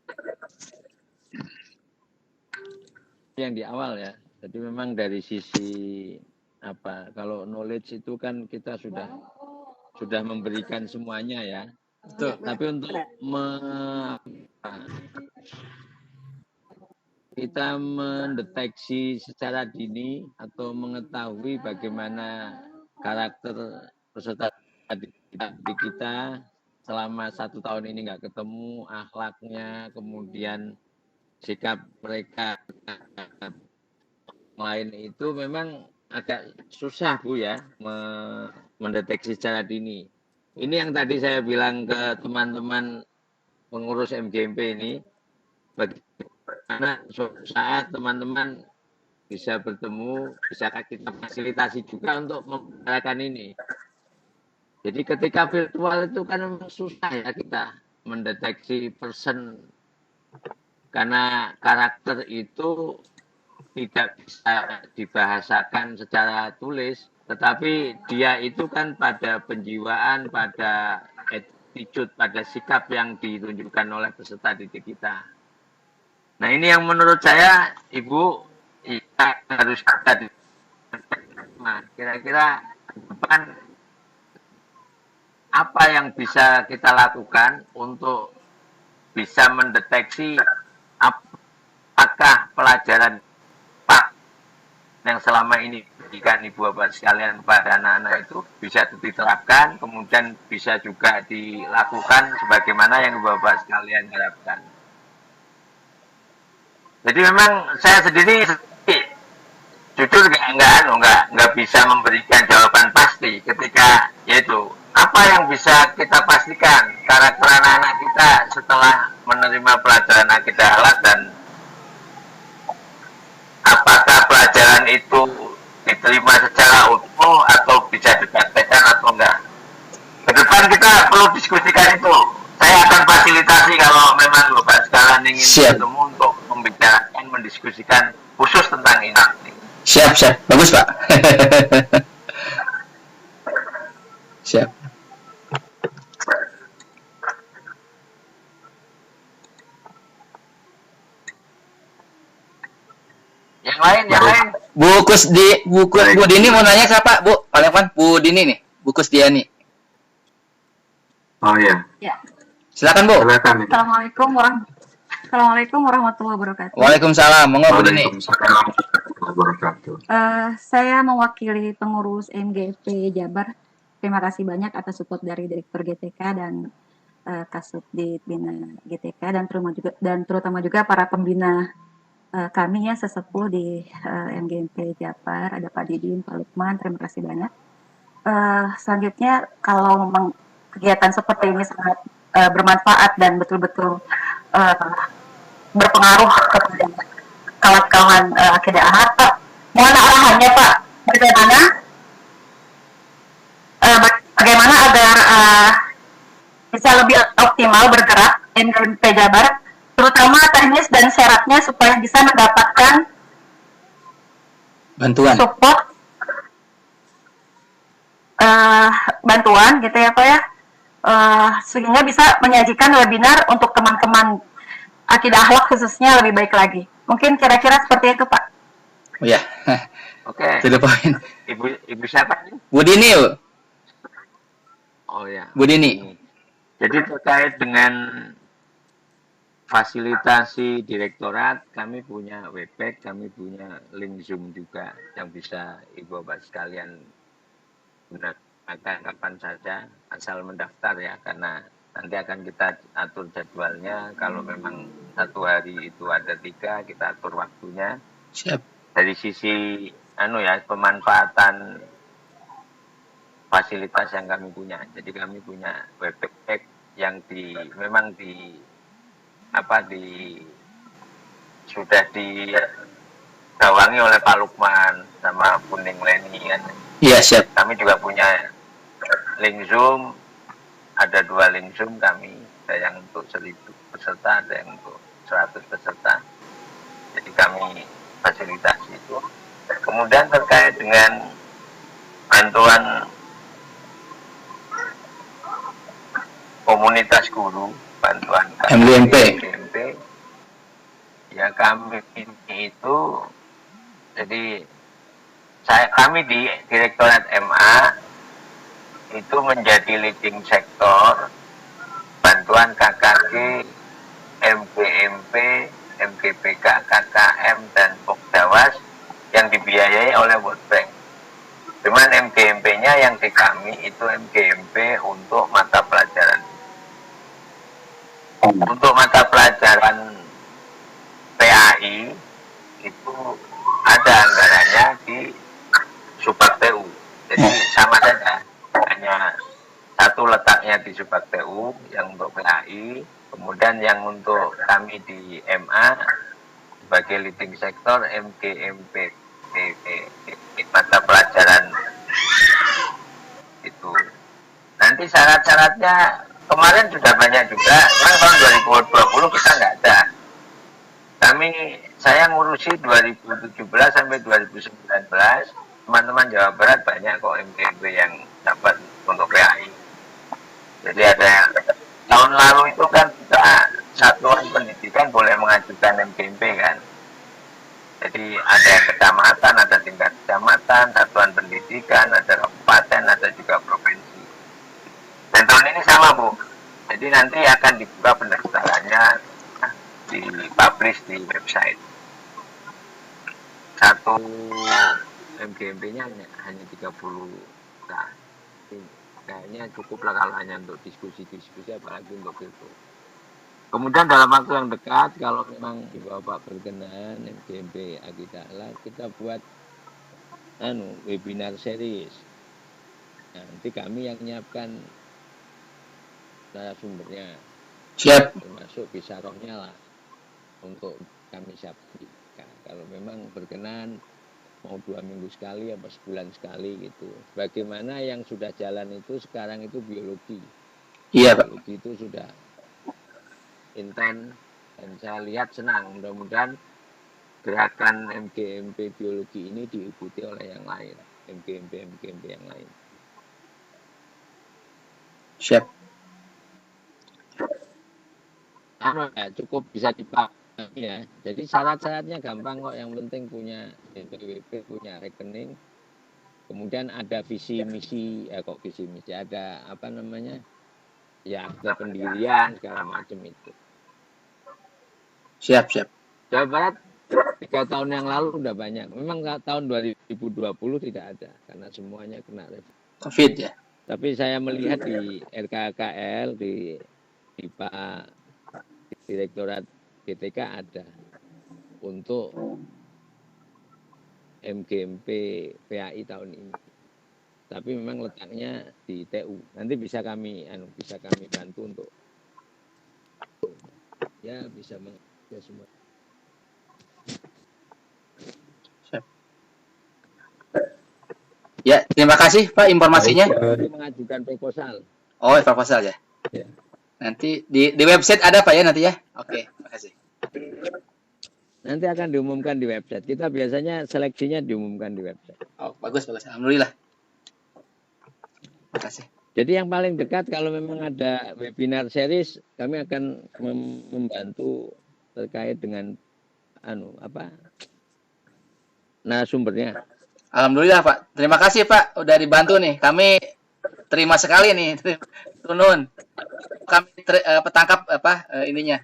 Yang di awal ya. Jadi memang dari sisi apa? Kalau knowledge itu kan kita sudah memberikan semuanya ya.
Betul.
Tapi untuk kita mendeteksi secara dini atau mengetahui bagaimana karakter peserta di kita selama 1 tahun ini nggak ketemu, akhlaknya, kemudian sikap mereka lain itu memang agak susah Bu ya mendeteksi secara dini. Ini yang tadi saya bilang ke teman-teman pengurus MGMP ini, bagaimana saat teman-teman bisa bertemu, bisakah kita fasilitasi juga untuk membicarakan ini. Jadi ketika virtual itu kan memang susah ya kita mendeteksi person, karena karakter itu tidak bisa dibahasakan secara tulis, tetapi dia itu kan pada penjiwaan, pada attitude, pada sikap yang ditunjukkan oleh peserta didik kita. Nah ini yang menurut saya Ibu harus kita kira-kira depan apa yang bisa kita lakukan untuk bisa mendeteksi apakah pelajaran yang selama ini diberikan Ibu Bapak sekalian kepada anak-anak itu bisa diterapkan, kemudian bisa juga dilakukan sebagaimana yang Ibu Bapak sekalian harapkan. Jadi memang saya sendiri jujur nggak bisa memberikan jawaban pasti ketika yaitu apa yang bisa kita pastikan karakter anak-anak kita setelah menerima pelajaran akidah akhlak, dan apakah pelajaran itu diterima secara utuh atau bisa dipraktekkan atau enggak. Ke depan kita perlu diskusikan itu. Saya akan fasilitasi kalau memang Bapak sekalian ingin bertemu untuk membicarakan, mendiskusikan khusus tentang ini.
Siap. Bagus Pak. Siap. Bu Dini mau nanya siapa, Bu? Paling Bu Dini nih, Bu Kusdiani.
Oh ya.
Ya.
Silakan, Bu.
Silakan.
Assalamualaikum warahmatullahi wabarakatuh.
Waalaikumsalam. Monggo Bu Dini.
Waalaikumsalam warahmatullahi wabarakatuh.
Saya mewakili pengurus MGP Jabar. Terima kasih banyak atas support dari Direktur GTK dan Kasubdit Bina GTK dan terutama juga para pembina kami ya sesepuh di MGP Jabar, ada Pak Didin, Pak Lukman, terima kasih banyak. Selanjutnya kalau memang kegiatan seperti ini sangat bermanfaat dan betul-betul berpengaruh kepada kawan-kawan akidah ahad, Pak. Mohon arahannya, Pak, bagaimana agar bisa lebih optimal bergerak MGP Jabar, terutama teknis dan syaratnya supaya bisa mendapatkan
bantuan
support bantuan gitu ya Pak ya, sehingga bisa menyajikan webinar untuk teman-teman akidah akhlak khususnya lebih baik lagi. Mungkin kira-kira seperti itu Pak.
Oh ya.
Oke.
To the point.
Ibu siapa nih?
Bu Dini.
Oh ya.
Bu Dini.
Jadi terkait dengan fasilitasi direktorat, kami punya webpack, kami punya link Zoom juga yang bisa Ibu Bapak sekalian gunakan kapan saja, asal mendaftar ya, karena nanti akan kita atur jadwalnya. Kalau memang satu hari itu ada 3, kita atur waktunya.
Siap.
Dari sisi pemanfaatan fasilitas yang kami punya. Jadi kami punya webpack yang sudah digawangi oleh Pak Lukman sama Kuning Leni kan.
Iya, siap.
Kami juga punya link Zoom, ada 2 link Zoom kami, ada yang untuk 1000 peserta, ada yang untuk 100 peserta. Jadi kami fasilitasi itu. Kemudian terkait dengan bantuan komunitas guru, bantuan
MGMP,
ya kami ini itu, jadi kami di Direktorat MA itu menjadi leading sektor bantuan KKG, MGMP, MGPK, KKM, dan Pokdawas yang dibiayai oleh World Bank. Cuman MGMP-nya yang di kami itu MGMP untuk mata pelajaran. Untuk mata pelajaran PAI itu ada anggarannya di Subak TU. Jadi sama saja, hanya satu letaknya di Subak TU yang untuk PAI, kemudian yang untuk kami di MA sebagai leading sektor MGMP mata pelajaran itu. Nanti syarat-syaratnya kemarin sudah banyak juga, memang tahun 2020 kita nggak ada. Saya ngurusi 2017 sampai 2019, teman-teman Jawa Barat banyak kok MGMP yang dapat untuk PAI. Jadi ada tahun lalu itu kan kita satuan pendidikan boleh mengajukan MGMP kan. Jadi ada yang kecamatan, ada tingkat kecamatan, satuan pendidikan, ada kabupaten, ada juga provinsi. Dan tahun ini sama Bu. Jadi nanti akan dibuka pendaftarannya, dipublish di website. Satu MGMP-nya hanya 30 juta. Kayaknya cukup lah kalau hanya untuk diskusi-diskusi, apalagi untuk itu. Kemudian dalam waktu yang dekat, kalau memang Bapak berkenan MGMP Akidah Akhlak, kita buat webinar series. Nanti kami yang menyiapkan narasumbernya.
Siap.
Termasuk bisarohnya lah untuk kami siapkan. Kalau memang berkenan mau 2 minggu sekali apa sebulan sekali gitu. Bagaimana yang sudah jalan itu sekarang itu biologi.
Iya Pak.
Biologi itu sudah intens dan saya lihat senang. Mudah-mudahan gerakan MGMP biologi ini diikuti oleh yang lain, MGMP yang lain.
Siap.
Cukup bisa dipakai
ya. Jadi syarat-syaratnya gampang kok. Yang penting punya NPWP, punya rekening. Kemudian ada visi misi, kok visi misi, ada apa namanya? Ya, akte pendirian segala macam itu.
Siap, siap.
Jawa Barat 3 tahun yang lalu udah banyak. Memang tahun 2020 tidak ada karena semuanya kena
COVID ya.
Tapi saya melihat di RKKL, di Pak Direktorat GTK ada untuk MGMP PAI tahun ini. Tapi memang letaknya di TU. Nanti bisa kami bantu untuk ya bisa ya semua.
Ya, terima kasih Pak informasinya.
Mengajukan proposal.
Oh, proposal ya.
Ya.
Nanti di website ada Pak ya nanti ya. Oke, terima kasih.
Nanti akan diumumkan di website. Kita biasanya seleksinya diumumkan di website.
Oh, bagus. Alhamdulillah. Terima kasih.
Jadi yang paling dekat kalau memang ada webinar series, kami akan membantu terkait dengan narasumbernya.
Alhamdulillah Pak. Terima kasih Pak udah dibantu nih. Kami terima sekali nih. Tunun. Kami petangkap ininya.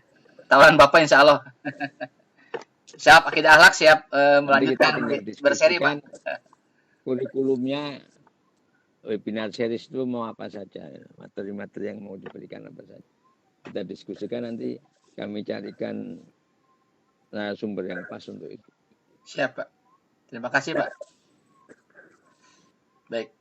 Tawaran Bapak insya Allah. Siap akidah akhlak, siap melanjutkan berseri Pak.
Kurikulumnya webinar series itu mau apa saja, materi-materi yang mau diberikan apa saja. Kita diskusikan nanti kami carikan narasumber yang pas untuk itu.
Siap Pak. Terima kasih Pak. Baik.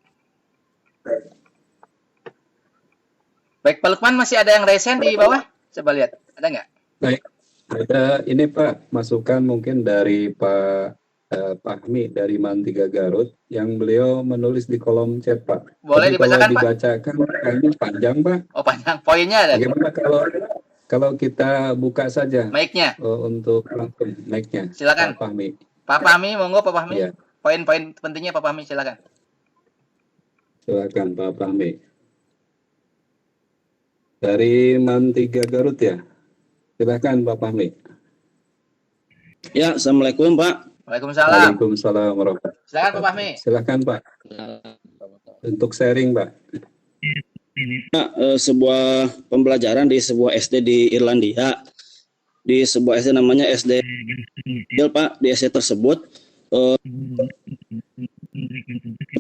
Baik Pak Lukman, masih ada yang resen di bawah? Coba lihat, ada nggak?
Baik. Ada ini Pak, masukan mungkin dari Pak Fahmi dari Man3 Garut yang beliau menulis di kolom chat Pak.
Boleh dibacakan
Pak? Dibacakan kayaknya panjang Pak.
Oh panjang, poinnya ada.
Bagaimana kalau kita buka saja
mic-nya
untuk langsung mic-nya.
Silakan.
Pak Fahmi.
Pak Fahmi, monggo Pak Fahmi.
Ya.
Poin-poin pentingnya Pak Fahmi, silakan.
Silakan Pak Fahmi. Dari Man3 Garut ya. Silakan Pak Fahmi.
Ya, Assalamualaikum Pak.
Waalaikumsalam.
Waalaikumsalam warahmatullahi wabarakatuh.
Silakan Pak Fahmi.
Silakan Pak. Untuk sharing Pak.
Sebuah pembelajaran di sebuah SD di Irlandia. Di sebuah SD namanya SD Pak. Di SD tersebut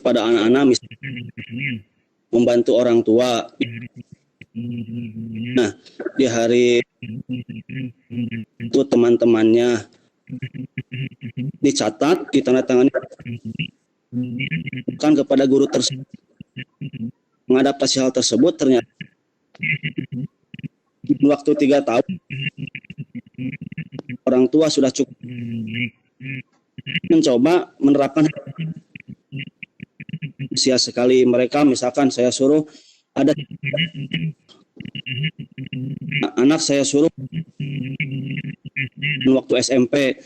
pada anak-anak misalnya membantu orang tua. Nah, di hari itu teman-temannya dicatat, ditandatangani kan kepada guru tersebut. Mengadaptasi hal tersebut ternyata waktu 3 tahun orang tua sudah cukup mencoba menerapkan usia sekali. Mereka misalkan saya suruh ada anak saya suruh waktu SMP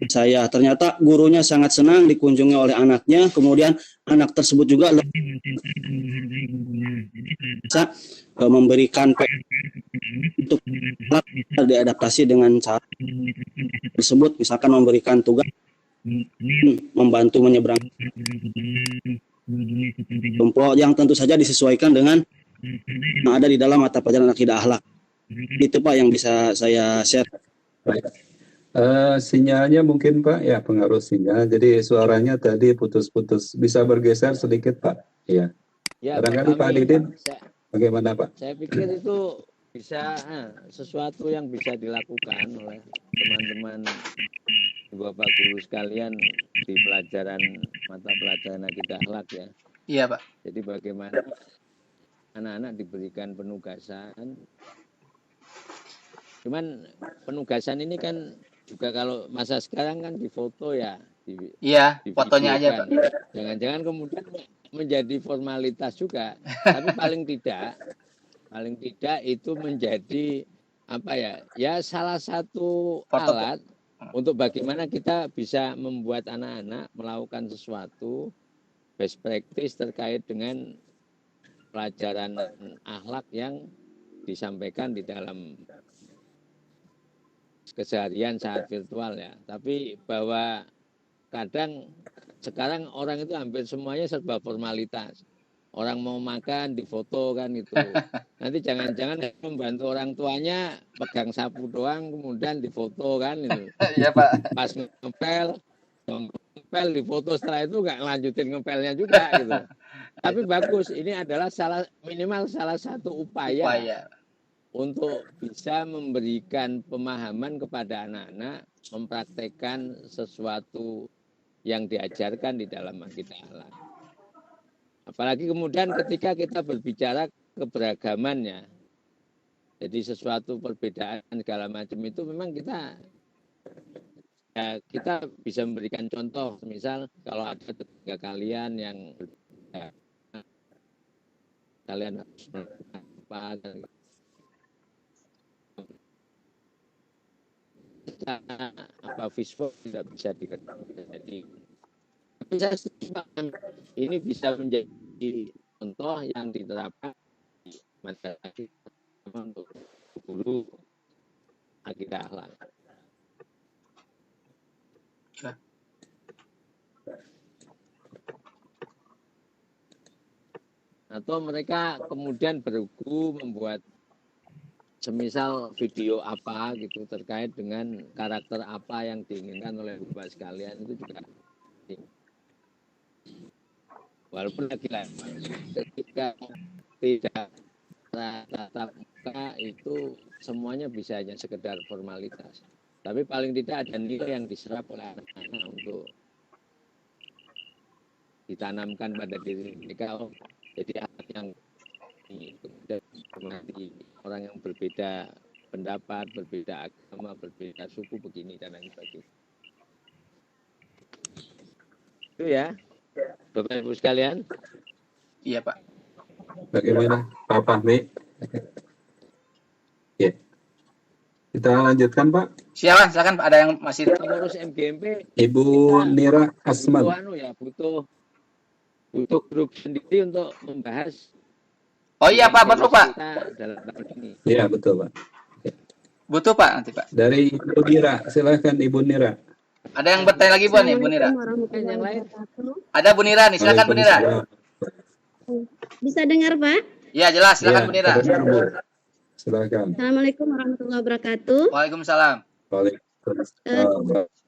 saya, ternyata gurunya sangat senang dikunjungi oleh anaknya, kemudian anak tersebut juga bisa memberikan untuk diadaptasi dengan cara tersebut, misalkan memberikan tugas membantu menyeberang kelompok yang tentu saja disesuaikan dengan yang ada di dalam mata pelajaran akidah akhlak. Itu Pak yang bisa saya share.
Baik. Sinyalnya mungkin Pak ya, pengaruh sinyal. Jadi suaranya tadi putus-putus. Bisa bergeser sedikit Pak? Iya.
Ya,
barangkali Pak Didin, bagaimana Pak?
Saya pikir itu bisa sesuatu yang bisa dilakukan oleh teman-teman Bapak guru sekalian di pelajaran mata pelajaran akidah akhlak ya.
Iya Pak.
Jadi bagaimana anak-anak diberikan penugasan. Cuman penugasan ini kan juga kalau masa sekarang kan di foto ya.
Iya, fotonya aja Pak.
Jangan-jangan kemudian menjadi formalitas juga. Tapi paling tidak itu menjadi apa ya? Ya salah satu alat untuk bagaimana kita bisa membuat anak-anak melakukan sesuatu best practice terkait dengan pelajaran akhlak yang disampaikan di dalam keseharian saat virtual ya. Tapi bahwa kadang sekarang orang itu hampir semuanya serba formalitas. Orang mau makan difoto kan itu. Nanti jangan-jangan membantu orang tuanya pegang sapu doang kemudian difoto kan itu.
Iya Pak.
Pas ngepel difoto, setelah itu nggak lanjutin ngepelnya juga gitu. Tapi bagus, ini adalah minimal salah satu upaya untuk bisa memberikan pemahaman kepada anak-anak, mempraktekkan sesuatu yang diajarkan di dalam akidah akhlak. Apalagi kemudian ketika kita berbicara keberagamannya, jadi sesuatu perbedaan segala macam itu memang kita bisa memberikan contoh, misal kalau ada tetangga kalian yang berbeda, kalian harus apa visual tidak bisa dikerjakan. Jadi saya ini bisa menjadi contoh yang diterapkan di masyarakat untuk guru akidah akhlak. Atau mereka kemudian bergu membuat semisal video apa gitu terkait dengan karakter apa yang diinginkan oleh Bapak sekalian, itu juga walaupun lagi-lagi ketika tidak tatap muka itu semuanya bisa hanya sekedar formalitas, tapi paling tidak ada nilai yang diserap oleh anak-anak untuk ditanamkan pada diri mereka. Jadi anak yang kemudian menghormati orang yang berbeda pendapat, berbeda agama, berbeda suku begini dan lain sebagainya. Itu ya, Bapak Ibu sekalian.
Iya Pak.
Bagaimana Pak Fahmi? Ya. Kita lanjutkan Pak.
Silakan ada yang masih
pengurus MGMP.
Ibu Nira Asman.
Butuh grup sendiri untuk membahas.
Oh iya Pak, betul Pak.
Dalam tahun ini.
Iya betul Pak.
Butuh Pak nanti Pak.
Dari Ibu Nira, silakan Ibu Nira.
Ada yang bertanya lagi Bu nih, Bu Nira?
Yang lain.
Ada Bu Nira nih, silakan Bu Nira.
Bisa dengar Pak?
Iya jelas, silakan Bu Nira.
Silakan.
Assalamualaikum warahmatullahi wabarakatuh.
Waalaikumsalam.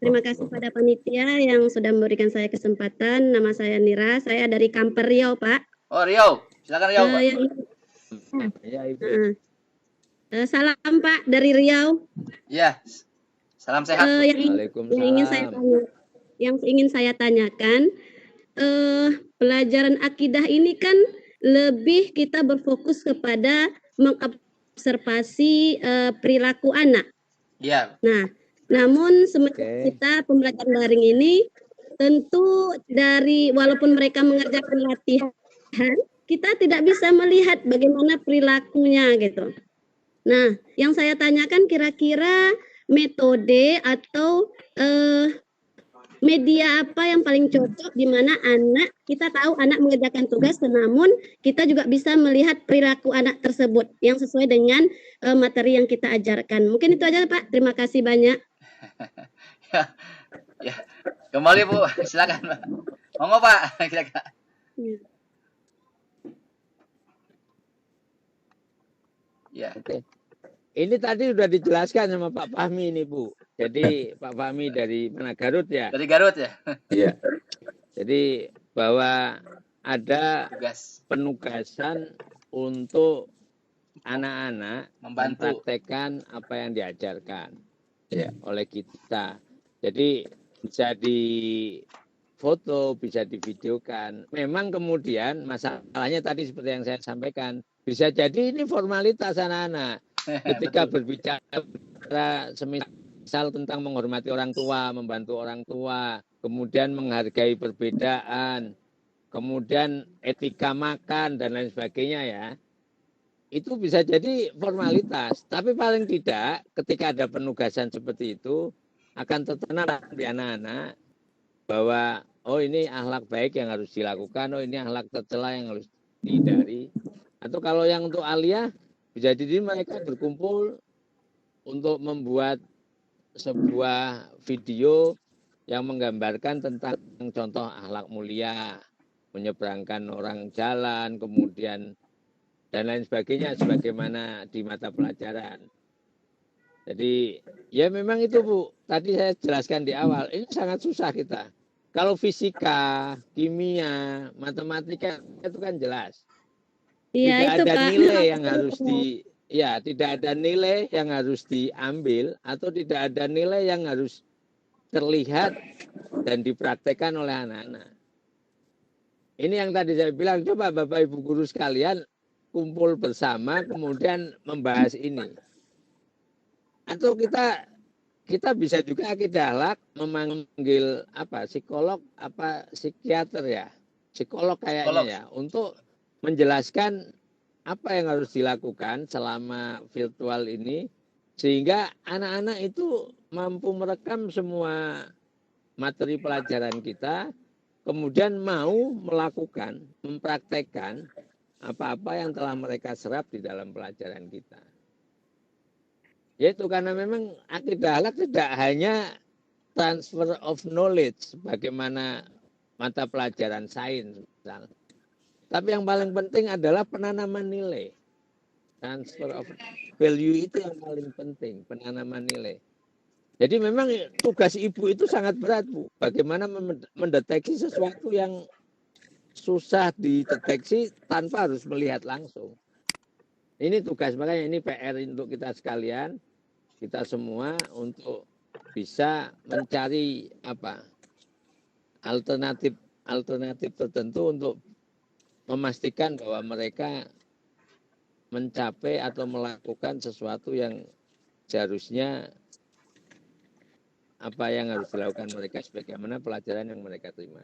Terima kasih pada panitia yang sudah memberikan saya kesempatan. Nama saya Nira, saya dari Kamper Riau Pak.
Oh Riau, silakan Riau Pak.
Salam Pak dari Riau.
Iya. Salam sehat.
Yang ingin saya tanyakan, pelajaran akidah ini kan lebih kita berfokus kepada mengobservasi perilaku anak.
Iya.
Nah, namun semenjak kita pembelajaran daring ini, tentu walaupun mereka mengerjakan latihan, kita tidak bisa melihat bagaimana perilakunya gitu. Nah, yang saya tanyakan kira-kira metode atau media apa yang paling cocok di mana kita tahu anak mengerjakan tugas, namun kita juga bisa melihat perilaku anak tersebut yang sesuai dengan materi yang kita ajarkan. Mungkin itu aja Pak. Terima kasih banyak.
Ya. Kembali Bu, silakan Pak. Monggo Pak, silakan.
Ya. Oke. Ini tadi sudah dijelaskan sama Pak Fahmi ini Bu. Jadi Pak Fahmi dari mana, Garut ya?
Dari Garut ya?
Iya.
Jadi bahwa ada penugasan untuk anak-anak mempraktekkan apa yang diajarkan oleh kita. Jadi bisa di foto, bisa divideokan. Memang kemudian masalahnya tadi seperti yang saya sampaikan, bisa jadi ini formalitas anak-anak. Ketika berbicara semisal tentang menghormati orang tua, membantu orang tua, kemudian menghargai perbedaan, kemudian etika makan dan lain sebagainya ya, itu bisa jadi formalitas. Tapi paling tidak ketika ada penugasan seperti itu akan tertanam di anak-anak bahwa oh ini akhlak baik yang harus dilakukan, oh ini akhlak tercela yang harus dihindari. Atau kalau yang untuk aliyah, bisa jadi mereka berkumpul untuk membuat sebuah video yang menggambarkan tentang contoh akhlak mulia, menyeberangkan orang jalan, kemudian dan lain sebagainya sebagaimana di mata pelajaran. Jadi ya memang itu Bu, tadi saya jelaskan di awal, ini sangat susah kita. Kalau fisika, kimia, matematika itu kan jelas.
Iya,
Tidak
itu
ada
Pak.
nilai yang harus tidak ada nilai yang harus diambil atau tidak ada nilai yang harus terlihat dan dipraktekkan oleh anak-anak. Ini yang tadi saya bilang, coba Bapak Ibu guru sekalian kumpul bersama kemudian membahas ini. Atau kita bisa juga akidah akhlak memanggil psikolog psikiater ya. Psikolog kayaknya ya untuk menjelaskan apa yang harus dilakukan selama virtual ini sehingga anak-anak itu mampu merekam semua materi pelajaran kita kemudian mau melakukan, mempraktekkan apa-apa yang telah mereka serap di dalam pelajaran kita. Yaitu karena memang akidah akhlak tidak hanya transfer of knowledge bagaimana mata pelajaran sains misalnya. Tapi yang paling penting adalah penanaman nilai. Transfer of value itu yang paling penting, penanaman nilai. Jadi memang tugas ibu itu sangat berat, Bu. Bagaimana mendeteksi sesuatu yang susah dideteksi tanpa harus melihat langsung. Ini tugas, makanya ini PR untuk kita sekalian, kita semua untuk bisa mencari alternatif tertentu untuk memastikan bahwa mereka mencapai atau melakukan sesuatu yang seharusnya apa yang harus dilakukan mereka sebagaimana pelajaran yang mereka terima.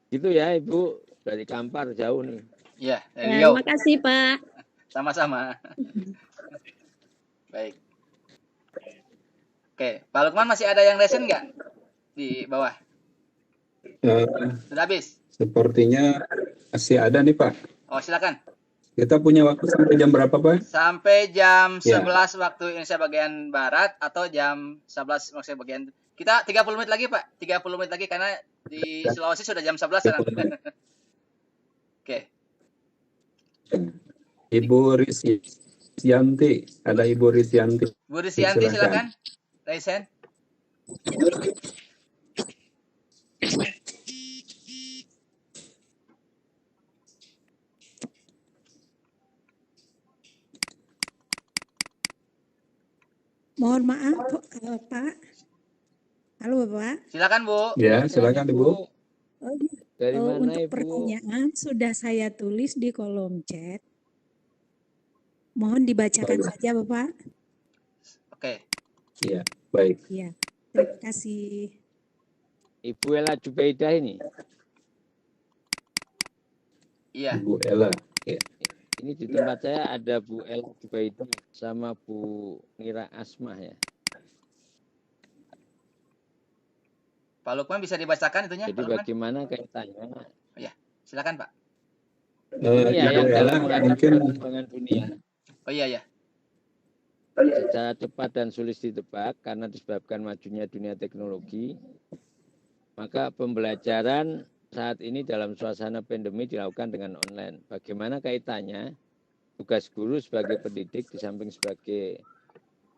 Gitu ya Ibu, dari Kampar jauh nih.
Iya, dari Riau.
Terima kasih Pak.
Sama-sama. Baik. Oke, Pak Lukman masih ada yang resen nggak di bawah? Sudah habis?
Sepertinya masih ada nih Pak.
Oh, silakan.
Kita punya waktu sampai jam berapa Pak?
Sampai jam
Ya.
11 waktu Indonesia bagian Barat atau jam 11 waktu bagian. Kita 30 menit lagi Pak. 30 menit lagi karena di Sulawesi sudah jam 11 sekarang. Oke.
Ibu Risyanti, ada Ibu Risyanti.
Bu Risyanti silakan. Raisen.
Mohon maaf, Pak. Halo, Bapak.
Silakan, Bu.
Ya, silakan Ibu.
Dari mana,
Untuk
Ibu?
pertanyaan sudah saya tulis di kolom chat. Mohon dibacakan saja, Bapak.
Oke.
Iya, baik.
Ya, terima kasih.
Ibu Ella Jubaidah ini.
Iya.
Ibu Ella. Ya.
Ini di tempat saya ada Bu Ella Jubaidah sama Bu Mira Asmah ya.
Pak Lukman bisa dibacakan itunya?
Jadi
Pak Lukman?
bagaimana kaitannya?
Ya, silakan Pak.
Ini ya yang
Ibu Ella
dalam menghadapi
mungkin
perkembangan dunia.
Oh iya ya.
Secara cepat dan sulit ditebak karena disebabkan majunya dunia teknologi, maka pembelajaran saat ini dalam suasana pandemi dilakukan dengan online. Bagaimana kaitannya tugas guru sebagai pendidik di samping sebagai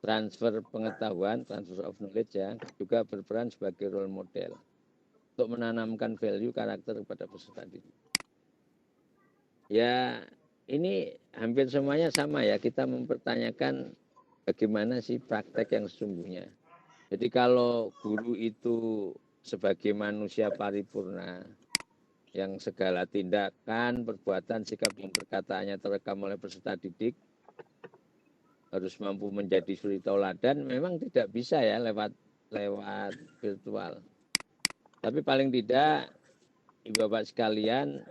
transfer pengetahuan, transfer of knowledge ya, juga berperan sebagai role model untuk menanamkan value karakter kepada peserta didik. Ya, ini hampir semuanya sama ya, kita mempertanyakan bagaimana sih praktek yang sesungguhnya. Jadi kalau guru itu sebagai manusia paripurna yang segala tindakan, perbuatan, sikap, dan perkataannya terekam oleh peserta didik, harus mampu menjadi suri tauladan, memang tidak bisa ya lewat virtual. Tapi paling tidak, Ibu Bapak sekalian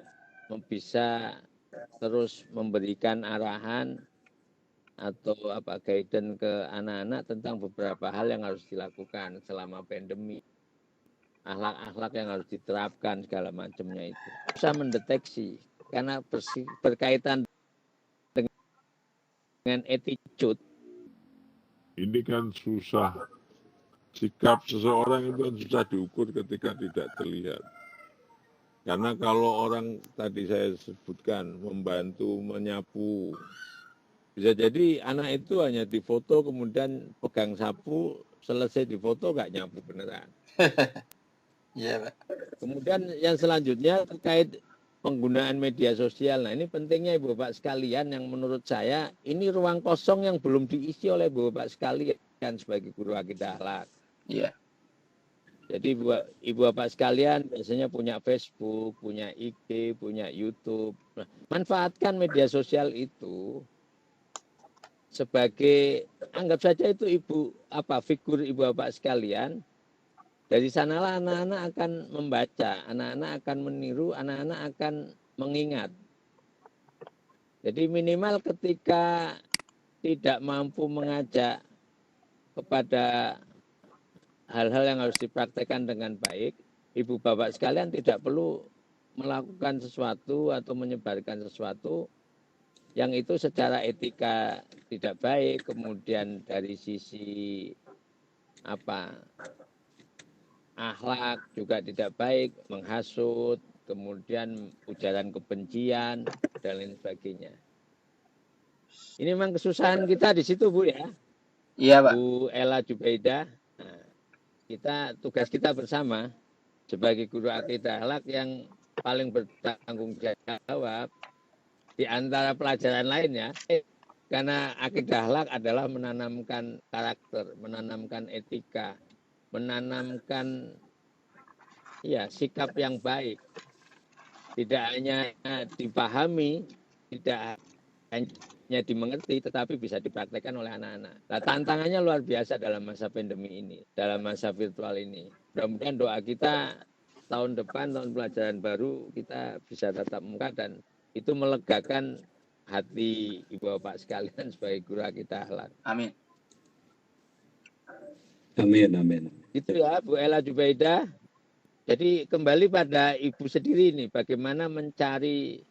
bisa terus memberikan arahan atau guidance ke anak-anak tentang beberapa hal yang harus dilakukan selama pandemi. Akhlak-akhlak yang harus diterapkan segala macamnya itu. Bisa mendeteksi karena berkaitan dengan attitude.
Ini kan susah sikap seseorang itu kan susah diukur ketika tidak terlihat. Karena kalau orang tadi saya sebutkan membantu, menyapu, bisa jadi anak itu hanya difoto kemudian pegang sapu, selesai difoto nggak nyapu beneran.
Iya, Pak.
Kemudian yang selanjutnya terkait penggunaan media sosial. Nah, ini pentingnya Ibu Bapak sekalian yang menurut saya ini ruang kosong yang belum diisi oleh Ibu Bapak sekalian sebagai guru akidah akhlak.
Iya.
Jadi Ibu Bapak sekalian biasanya punya Facebook, punya IG, punya YouTube. Nah, manfaatkan media sosial itu sebagai, anggap saja itu figur Ibu Bapak sekalian. Dari sanalah anak-anak akan membaca, anak-anak akan meniru, anak-anak akan mengingat. Jadi minimal ketika tidak mampu mengajak kepada hal-hal yang harus dipraktekkan dengan baik, Ibu Bapak sekalian tidak perlu melakukan sesuatu atau menyebarkan sesuatu yang itu secara etika tidak baik, kemudian dari sisi akhlak juga tidak baik, menghasut, kemudian ujaran kebencian dan lain sebagainya. Ini memang kesusahan kita di situ, Bu ya.
Iya, Pak.
Bu Ella Jubaidah. Nah, tugas kita bersama sebagai guru akidah akhlak yang paling bertanggung jawab di antara pelajaran lainnya, karena akidah akhlak adalah menanamkan karakter, menanamkan etika, menanamkan sikap yang baik. Tidak hanya dipahami, tidak hanya dimengerti, tetapi bisa dipraktekkan oleh anak-anak. Nah, tantangannya luar biasa dalam masa pandemi ini, dalam masa virtual ini. Mudah-mudahan doa kita tahun depan, tahun pelajaran baru, kita bisa tatap muka dan itu melegakan hati Ibu Bapak sekalian sebagai guru akidah akhlak.
Amin.
Amin, amin.
Itu ya Bu Ella Jubaidah. Jadi kembali pada Ibu sendiri nih, bagaimana mencari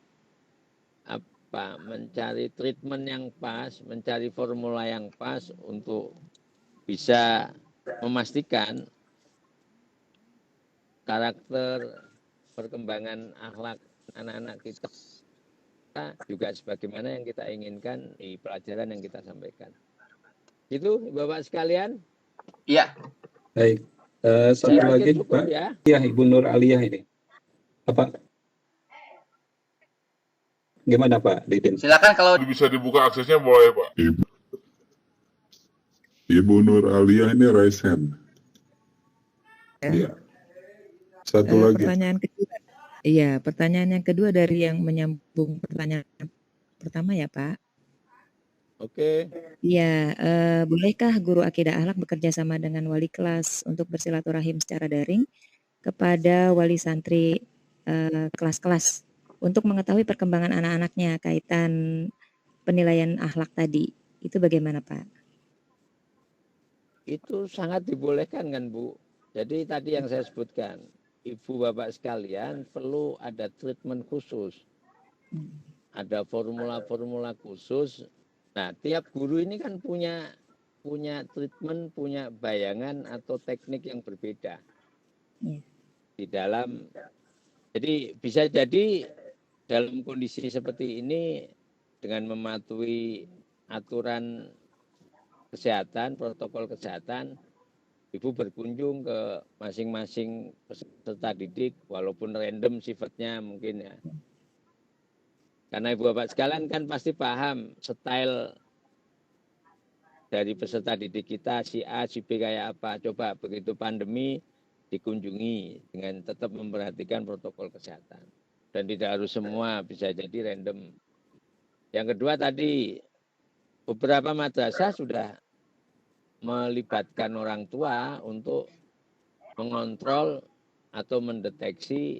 treatment yang pas, mencari formula yang pas untuk bisa memastikan karakter perkembangan akhlak anak-anak kita juga sebagaimana yang kita inginkan di pelajaran yang kita sampaikan. Itu Bapak sekalian.
Iya.
Baik. Satu lagi Pak.
Ya.
Iya, Ibu Nur Aliyah ini. Apa? Gimana Pak Didin?
Silakan kalau
bisa dibuka aksesnya boleh Pak. Ibu Nur Aliyah ini raise hand. Iya. Satu lagi.
Pertanyaan kedua. Iya, pertanyaan yang kedua dari yang menyambung pertanyaan pertama ya Pak.
Oke.
Iya, bolehkah guru akidah akhlak bekerja sama dengan wali kelas untuk bersilaturahim secara daring kepada wali santri kelas-kelas untuk mengetahui perkembangan anak-anaknya kaitan penilaian akhlak tadi? Itu bagaimana Pak?
Itu sangat dibolehkan kan Bu. Jadi tadi yang saya sebutkan, Ibu Bapak sekalian perlu ada treatment khusus. Ada formula-formula khusus. Nah, tiap guru ini kan punya treatment, punya bayangan atau teknik yang berbeda. Di dalam, jadi bisa jadi dalam kondisi seperti ini dengan mematuhi aturan kesehatan, protokol kesehatan, Ibu berkunjung ke masing-masing peserta didik, walaupun random sifatnya mungkin ya. Karena Ibu Bapak sekalian kan pasti paham style dari peserta didik kita, si A, si B kayak apa. Coba begitu pandemi dikunjungi dengan tetap memperhatikan protokol kesehatan. Dan tidak harus semua, bisa jadi random. Yang kedua tadi, beberapa madrasah sudah melibatkan orang tua untuk mengontrol atau mendeteksi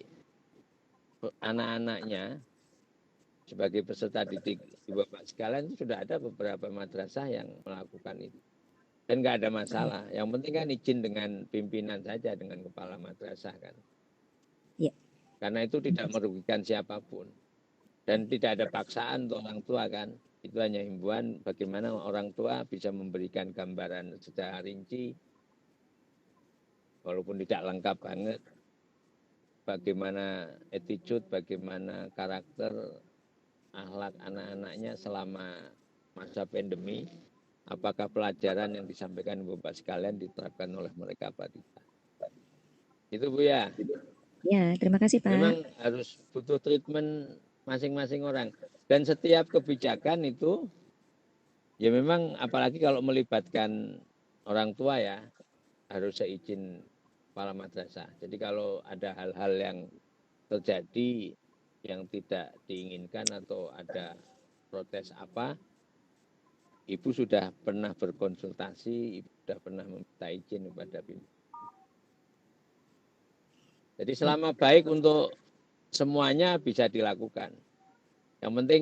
anak-anaknya sebagai peserta didik. Ibu Bapak sekalian sudah ada beberapa madrasah yang melakukan itu. Dan nggak ada masalah. Yang penting kan izin dengan pimpinan saja, dengan kepala madrasah kan.
Ya.
Karena itu tidak merugikan siapapun. Dan tidak ada paksaan untuk orang tua kan. Itu hanya himbauan bagaimana orang tua bisa memberikan gambaran secara rinci walaupun tidak lengkap banget, bagaimana attitude, bagaimana karakter, akhlak anak-anaknya selama masa pandemi, apakah pelajaran yang disampaikan Bapak sekalian diterapkan oleh mereka apa tidak. Itu Bu ya.
Ya, terima kasih Pak.
Memang harus butuh treatment masing-masing orang. Dan setiap kebijakan itu, ya memang apalagi kalau melibatkan orang tua ya, harus seizin kepala madrasah. Jadi kalau ada hal-hal yang terjadi yang tidak diinginkan atau ada protes apa, Ibu sudah pernah berkonsultasi, Ibu sudah pernah meminta izin kepada pimpinan. Jadi selama baik untuk semuanya bisa dilakukan. Yang penting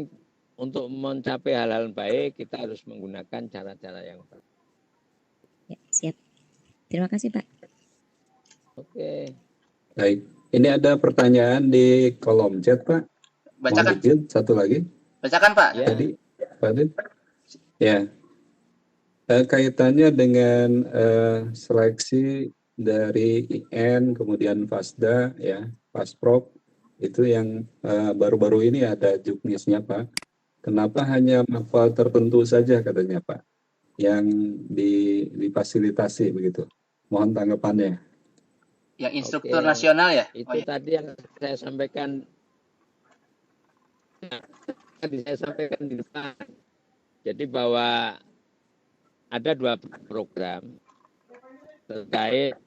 untuk mencapai hal-hal baik kita harus menggunakan cara-cara yang baik.
Ya, siap. Terima kasih Pak.
Oke.
Baik, ini ada pertanyaan di kolom chat Pak.
Bacakan.
Mohon izin, satu lagi.
Bacakan Pak.
Ya.
Tadi, Pak Adit. Ya, kaitannya dengan seleksi dari IN, kemudian FASDA, ya, Pasprov, itu yang baru-baru ini ada juknisnya Pak. Kenapa hanya mapel tertentu saja katanya Pak, yang difasilitasi begitu? Mohon tanggapannya.
Yang instruktur nasional ya?
Itu tadi yang saya sampaikan. Tadi saya sampaikan di depan. Jadi bahwa ada 2 program terkait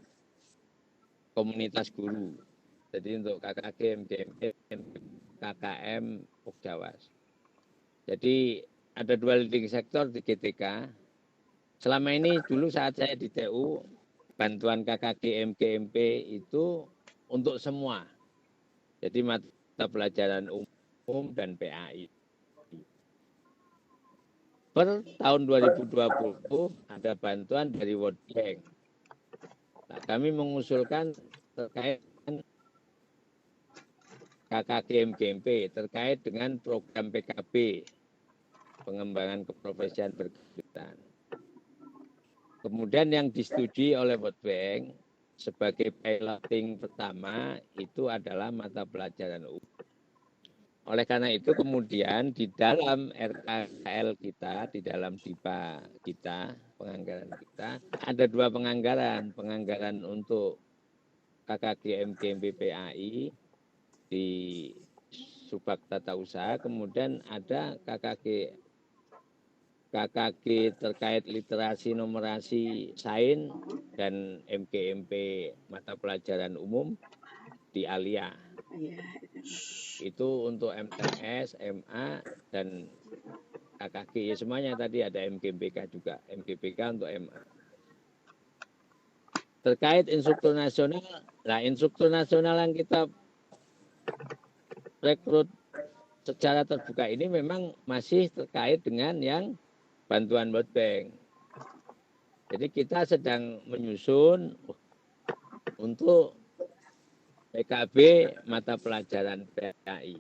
komunitas guru. Jadi untuk KKG, MGMP, KKM, Pokjawas. Jadi ada 2 leading sektor di GTK. Selama ini dulu saat saya di TU, bantuan KKG, MGMP itu untuk semua. Jadi mata pelajaran umum dan PAI. Per tahun 2020 ada bantuan dari World Bank. Nah, kami mengusulkan terkait KKG MGMP terkait dengan program PKB, pengembangan keprofesian berkelanjutan. Kemudian yang disetujui oleh World Bank sebagai piloting pertama itu adalah mata pelajaran umum. Oleh karena itu kemudian di dalam RKL kita, di dalam DIPA kita, penganggaran kita, ada 2 penganggaran. Penganggaran untuk KKG MGMP PAI di Subak Tata Usaha, kemudian ada KKG terkait literasi, numerasi, sains, dan MGMP mata pelajaran umum di Alia. Itu untuk MTS, MA, dan KKG. Semuanya tadi ada MGMPK juga. MGPK untuk MA. Terkait instruktur nasional, nah instruktur nasional yang kita rekrut secara terbuka ini memang masih terkait dengan yang bantuan World Bank. Jadi kita sedang menyusun untuk PKB mata pelajaran PAI.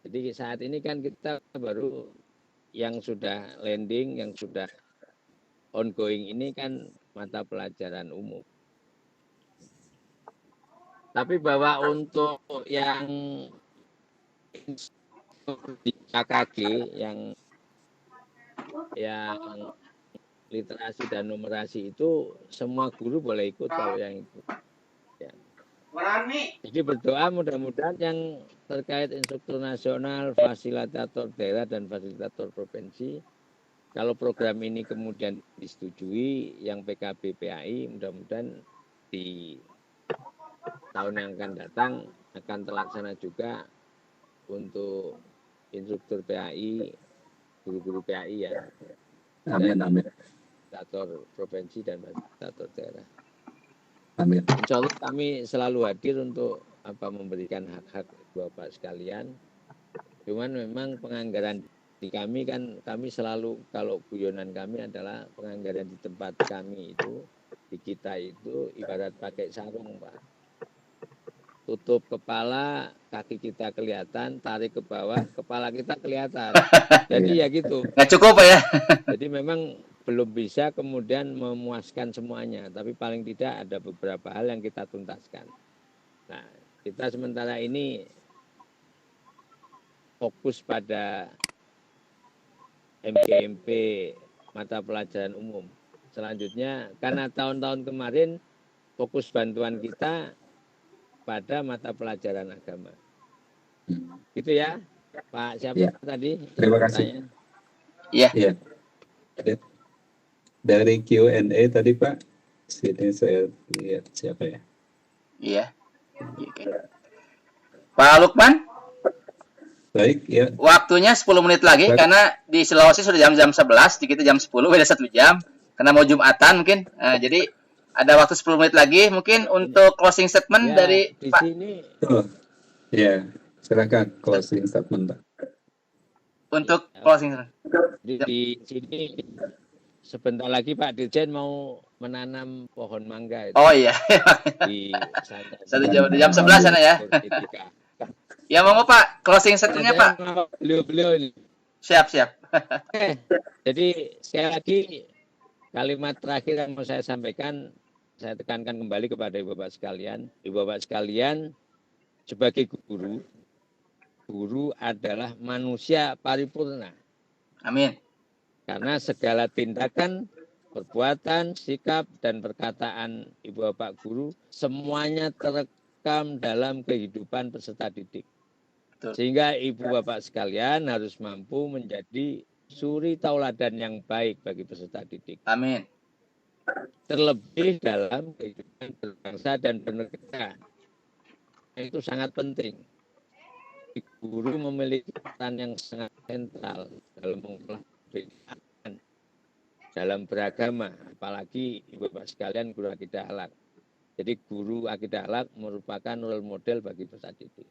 Jadi saat ini kan kita baru yang sudah landing, yang sudah ongoing ini kan mata pelajaran umum. Tapi bahwa untuk yang di KKG yang literasi dan numerasi itu semua guru boleh ikut kalau yang itu. Ya. Jadi berdoa mudah-mudahan yang terkait instruktur nasional, fasilitator daerah dan fasilitator provinsi, kalau program ini kemudian disetujui, yang PKB PAI mudah-mudahan di tahun yang akan datang akan terlaksana juga untuk instruktur PAI, guru-guru PAI ya.
Amin, amin.
Fasilitator provinsi dan fasilitator daerah.
Amin.
Insya Allah kami selalu hadir untuk memberikan hak-hak Bapak sekalian. Cuman memang penganggaran di kami kan, kami selalu, kalau guyonan kami adalah penganggaran di tempat kami itu, di kita itu ibarat pakai sarung Pak. Tutup kepala, kaki kita kelihatan, tarik ke bawah, kepala kita kelihatan. Jadi ya gitu.
Nggak cukup Pak ya?
Jadi memang belum bisa kemudian memuaskan semuanya, tapi paling tidak ada beberapa hal yang kita tuntaskan. Nah, kita sementara ini fokus pada MGMP mata pelajaran umum. Selanjutnya, karena tahun-tahun kemarin fokus bantuan kita pada mata pelajaran agama. Gitu ya, Pak siapa
Ya.
tadi?
Terima kasih.
Iya.
Ya. Dari Q&A tadi Pak, sini saya lihat siapa ya?
Iya. Oke. Pak Lukman,
Baik, ya.
waktunya 10 menit lagi
Baik.
karena di Sulawesi sudah jam 11, di kita jam 10, beda 1 jam. Karena mau Jumatan mungkin. Jadi ada waktu 10 menit lagi mungkin untuk closing statement
Ya,
dari
di
Pak.
sini
Ya, silakan closing statement Pak.
Untuk closing statement.
di sini sebentar lagi Pak Dirjen mau menanam pohon mangga itu
Oh iya.
di
Satu jam 11 sana ya. Ya mau Pak, closing statementnya Pak.
Beliau ini.
Siap.
Oke. Jadi sekali lagi kalimat terakhir yang mau saya sampaikan, saya tekankan kembali kepada Ibu Bapak sekalian. Ibu Bapak sekalian, sebagai guru adalah manusia paripurna.
Amin.
Karena segala tindakan, perbuatan, sikap, dan perkataan Ibu Bapak guru semuanya terekam dalam kehidupan peserta didik.
Betul.
Sehingga Ibu Bapak sekalian harus mampu menjadi suri tauladan yang baik bagi peserta didik.
Amin.
Terlebih dalam kehidupan berbangsa dan bernegara. Itu sangat penting. Guru memiliki peran yang sangat sentral dalam mengolah pendidikan, dalam beragama, apalagi Ibu Bapak sekalian guru akidah akhlak. Jadi guru akidah akhlak merupakan role model bagi peserta didik.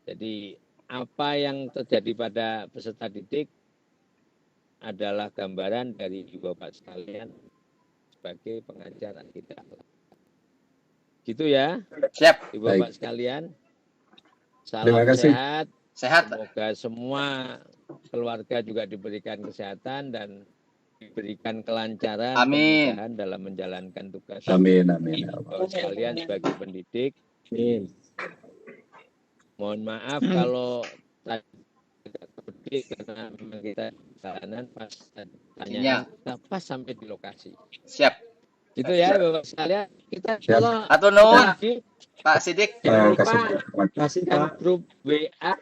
Jadi apa yang terjadi pada peserta didik adalah gambaran dari Ibu Bapak sekalian sebagai pengajar akidah akhlak. Gitu ya.
Siap.
Ibu Bapak sekalian.
Terima
Salam
kasih.
sehat. Semoga semua keluarga juga diberikan kesehatan dan diberikan kelancaran,
Amin.
kemudahan dalam menjalankan tugas.
Amin.
Bapak sekalian sebagai pendidik. Mohon maaf kalau tadi karena memang kita jalanan pas tanya pas sampai di lokasi.
Siap.
Gitu ya Bapak sekalian. Kita kalau
Atur nuhun. Pak Sidik.
jangan lupa grup WA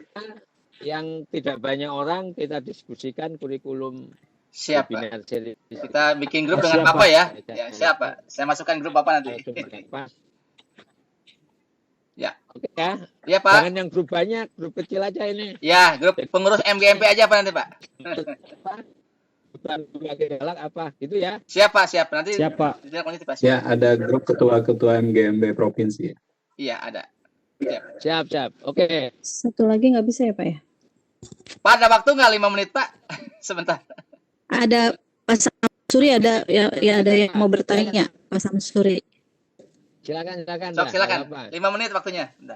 yang tidak banyak orang kita diskusikan kurikulum.
Siap, Pak.
webinar series.
Kita bikin grup dengan
Siap,
apa
Pak.
ya? Ya, siap, Pak. Saya masukkan grup apa nanti? Ya.
Oke ya.
Iya, Pak.
Jangan yang grup banyak, grup kecil aja ini.
Ya, grup pengurus MGMP aja apa nanti, Pak?
Bukan galak apa gitu ya.
Siap, Pak. Siap. Nanti
Siap, Pak.
Pak.
Ya, ada grup ketua-ketua MGMB provinsi.
Iya, ada.
Siap. Oke.
Satu lagi nggak bisa ya Pak ya?
Pak, ada waktu nggak 5 menit, Pak? Sebentar.
Ada Pak Samsuri, ada ya ada yang mau bertanya Pak Samsuri.
Silakan.
Sok, silakan. 5 menit waktunya. Bentar.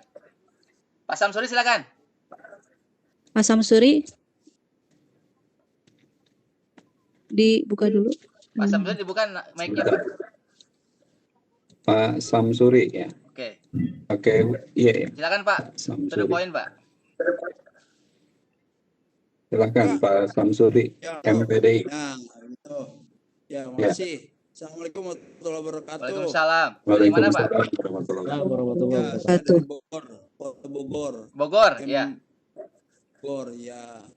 Pak Samsuri silakan.
Pak Samsuri dibuka dulu.
Pak Samsuri dibuka mic-nya, Pak.
Pak Samsuri ya. Oke, iya.
Silakan, Pak.
Samsuri.
To the point, Pak.
Silakan Pak Samsuri, MPDI.
Ya, makasih. Assalamualaikum warahmatullahi wabarakatuh.
Waalaikumsalam. Dari mana, Pak?
Waalaikumsalam warahmatullahi wabarakatuh.
Bogor.
Bogor, ya.
Bogor, ya.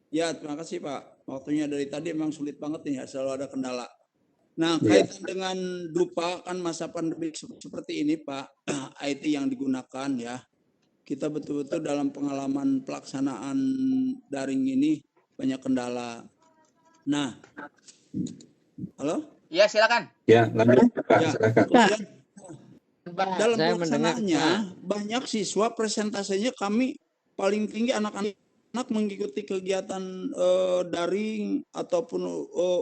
Ya, terima kasih Pak. Waktunya dari tadi memang sulit banget nih, ya, selalu ada kendala. Nah, kaitan dengan dupa kan masa pandemi seperti ini Pak, IT yang digunakan ya. Kita betul-betul dalam pengalaman pelaksanaan daring ini banyak kendala. Nah, halo?
Ya, silakan.
Ya, lanjut Pak, silakan.
Dalam pelaksanaannya banyak siswa presentasenya kami paling tinggi anak-anak mengikuti kegiatan daring ataupun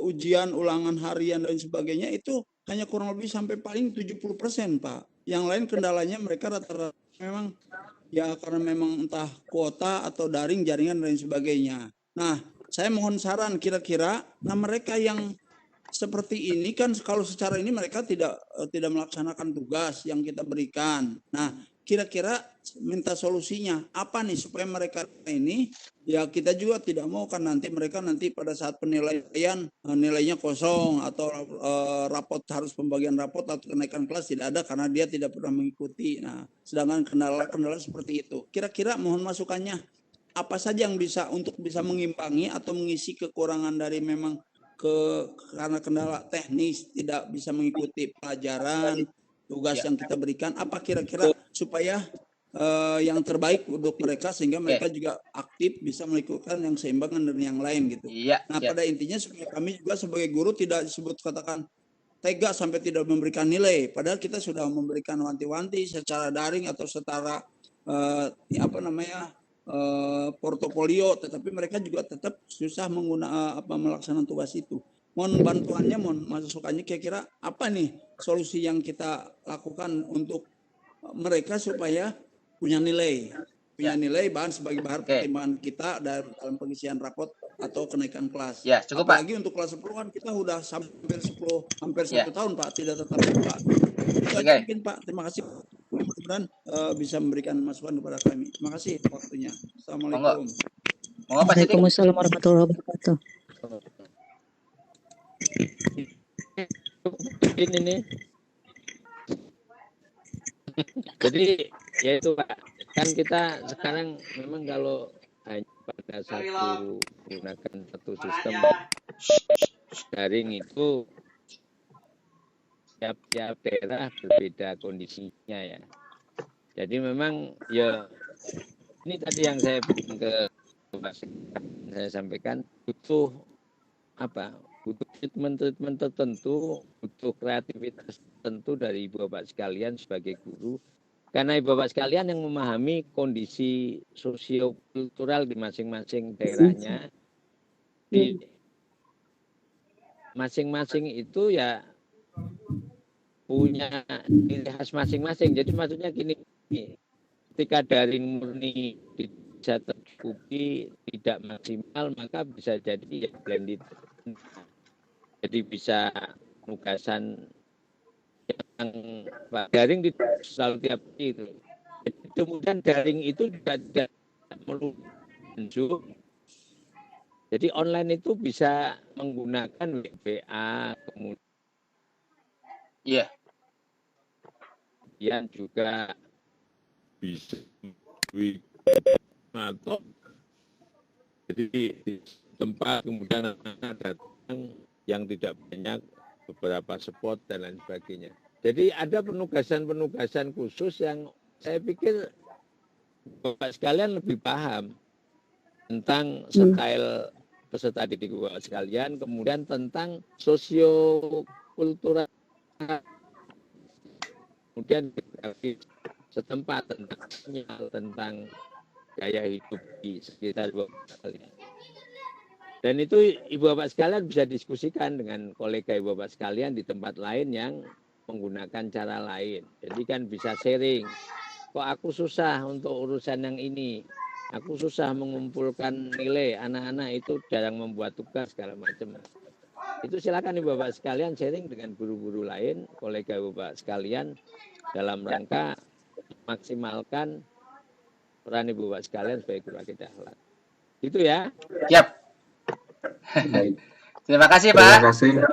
ujian ulangan harian dan sebagainya itu hanya kurang lebih sampai paling 70% Pak. Yang lain kendalanya mereka rata-rata memang ya karena memang entah kuota atau daring jaringan dan sebagainya. Nah, saya mohon saran kira-kira, nah mereka yang seperti ini kan kalau secara ini mereka tidak melaksanakan tugas yang kita berikan. Nah, kira-kira minta solusinya apa nih supaya mereka ini, ya kita juga tidak mau kan nanti mereka nanti pada saat penilaian nilainya kosong atau rapot harus pembagian rapot atau kenaikan kelas tidak ada karena dia tidak pernah mengikuti. Nah, sedangkan kendala-kendala seperti itu. Kira-kira mohon masukannya apa saja yang bisa untuk bisa mengimbangi atau mengisi kekurangan dari memang karena kendala teknis tidak bisa mengikuti pelajaran tugas yang kita berikan, apa kira-kira supaya yang terbaik untuk mereka sehingga mereka juga aktif bisa melakukan yang seimbang dengan yang lain gitu. Nah, pada intinya supaya kami juga sebagai guru tidak disebut katakan tega sampai tidak memberikan nilai, padahal kita sudah memberikan wanti-wanti secara daring atau secara portofolio, tetapi mereka juga tetap susah melaksanakan tugas itu. Mohon bantuannya, mohon masukannya kira-kira apa nih solusi yang kita lakukan untuk mereka supaya punya nilai bahan sebagai bahan pertimbangan kita dalam pengisian rapot atau kenaikan kelas.
Ya, cukup Pak.
Apalagi untuk kelas 10 kan kita udah hampir 1 tahun Pak tidak tetap muka. Itu aja mungkin Pak. Terima kasih. Mudah-mudahan bisa memberikan masukan kepada kami. Terima kasih waktunya. Assalamualaikum.
Waalaikumsalam warahmatullahi wabarakatuh.
Ini jadi ya itu Pak, kan kita sekarang memang kalau hanya pada menggunakan satu sistem daring itu tiap daerah berbeda kondisinya ya. Jadi memang ya ini tadi yang saya sampaikan butuh butuh treatment tertentu, butuh kreativitas tertentu dari ibu bapak sekalian sebagai guru. Karena ibu bapak sekalian yang memahami kondisi sosiokultural di masing-masing daerahnya. Di masing-masing itu ya punya ciri khas masing-masing. Jadi maksudnya gini, ketika daring murni bisa tercukupi tidak maksimal, maka bisa jadi ya blended. Jadi bisa nugasan yang daring selalu tiap itu. Jadi kemudian daring itu juga tidak melulu. Jadi online itu bisa menggunakan WA, kemudian juga
bisa atau jadi di tempat kemudian anak datang yang tidak banyak, beberapa spot dan lain sebagainya. Jadi ada penugasan-penugasan khusus yang saya pikir Bapak sekalian lebih paham tentang style peserta didik Bapak sekalian, kemudian tentang sosiokultural, kemudian setempat tentang gaya hidup di sekitar Bapak sekalian. Dan itu ibu bapak sekalian bisa diskusikan dengan kolega ibu bapak sekalian di tempat lain yang menggunakan cara lain. Jadi kan bisa sharing. Kok aku susah untuk urusan yang ini. Aku susah mengumpulkan nilai. Anak-anak itu jarang membuat tugas segala macam. Itu silakan ibu bapak sekalian sharing dengan guru-guru lain, kolega ibu bapak sekalian dalam rangka maksimalkan peran ibu bapak sekalian sebagai guru akidah akhlak. Itu ya.
Siap. Terima kasih Pak.
Terima kasih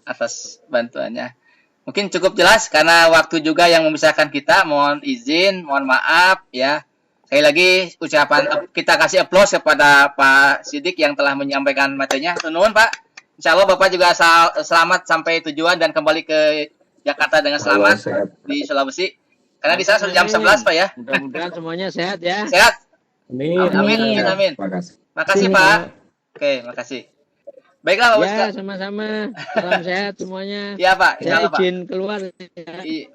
atas bantuannya. Mungkin cukup jelas karena waktu juga yang memisahkan kita. Mohon izin, mohon maaf ya. Sekali lagi ucapan kita kasih aplaus kepada Pak Sidik yang telah menyampaikan materinya. Nuhun Pak. Insya Allah Bapak juga selamat sampai tujuan dan kembali ke Jakarta dengan selamat di Sulawesi. Karena di sana sudah jam 11 Pak ya.
Mudah-mudahan semuanya sehat ya.
Sehat.
Amin.
Amin. Makasih Pak. Oke, makasih. Baiklah Pak Ustaz.
Ya, sama-sama. Salam sehat semuanya.
Iya Pak,
saya
Pak.
izin keluar.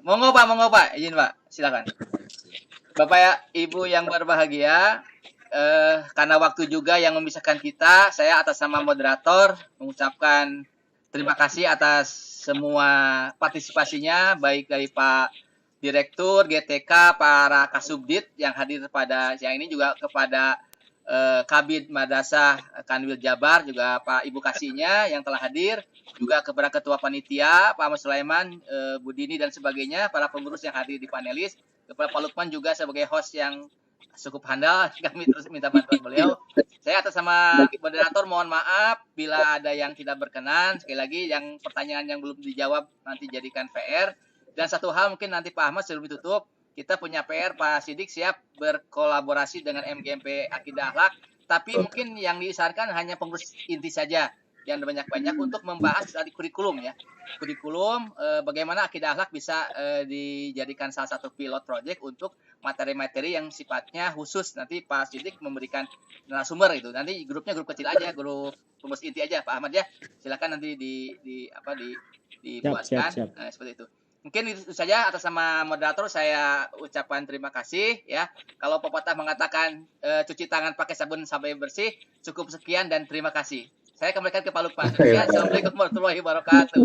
Monggo Pak, izin Pak, silakan. Bapak ya, Ibu yang berbahagia, karena waktu juga yang memisahkan kita, saya atas nama moderator mengucapkan terima kasih atas semua partisipasinya, baik dari Pak Direktur, GTK, para Kasubdit yang hadir pada siang ini, juga kepada Kabid Madrasah Kanwil Jabar, juga Pak Ibu Kasihnya yang telah hadir, juga kepada Ketua Panitia Pak Ahmad Sulaiman, Bu Dini dan sebagainya, para pengurus yang hadir di panelis, kepada Pak Lukman juga sebagai host yang cukup handal, kami terus minta bantuan beliau. Saya atas nama moderator mohon maaf bila ada yang tidak berkenan. Sekali lagi yang pertanyaan yang belum dijawab nanti jadikan PR. Dan satu hal mungkin nanti Pak Ahmad sebelum ditutup, kita punya PR, Pak Sidik siap berkolaborasi dengan MGMP Akidah Akhlak, tapi mungkin yang disarankan hanya pengurus inti saja, yang banyak-banyak untuk membahas dari kurikulum ya. Kurikulum bagaimana Akidah Akhlak bisa dijadikan salah satu pilot project untuk materi-materi yang sifatnya khusus. Nanti Pak Sidik memberikan narasumber itu. Nanti grupnya grup kecil aja, grup pengurus inti aja Pak Ahmad ya. Silakan nanti dibuatkan.
Siap.
Seperti itu. Mungkin itu saja atas nama moderator saya ucapkan terima kasih ya. Kalau pepatah mengatakan cuci tangan pakai sabun sampai bersih, cukup sekian dan terima kasih. Saya kembalikan ke Pak Lukman. Ya, Assalamualaikum warahmatullahi wabarakatuh.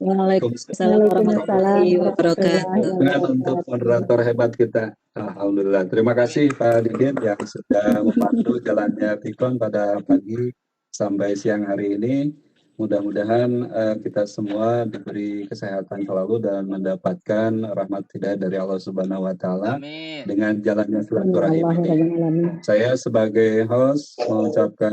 Waalaikumsalam warahmatullahi wabarakatuh.
Untuk moderator hebat kita, alhamdulillah. Terima kasih Pak Didin yang sudah membantu jalannya Pikon pada pagi sampai siang hari ini. Mudah-mudahan kita semua diberi kesehatan selalu dan mendapatkan rahmat hidayah dari Allah Subhanahu wa Ta'ala dengan jalannya silaturahim ini. Saya sebagai host mengucapkan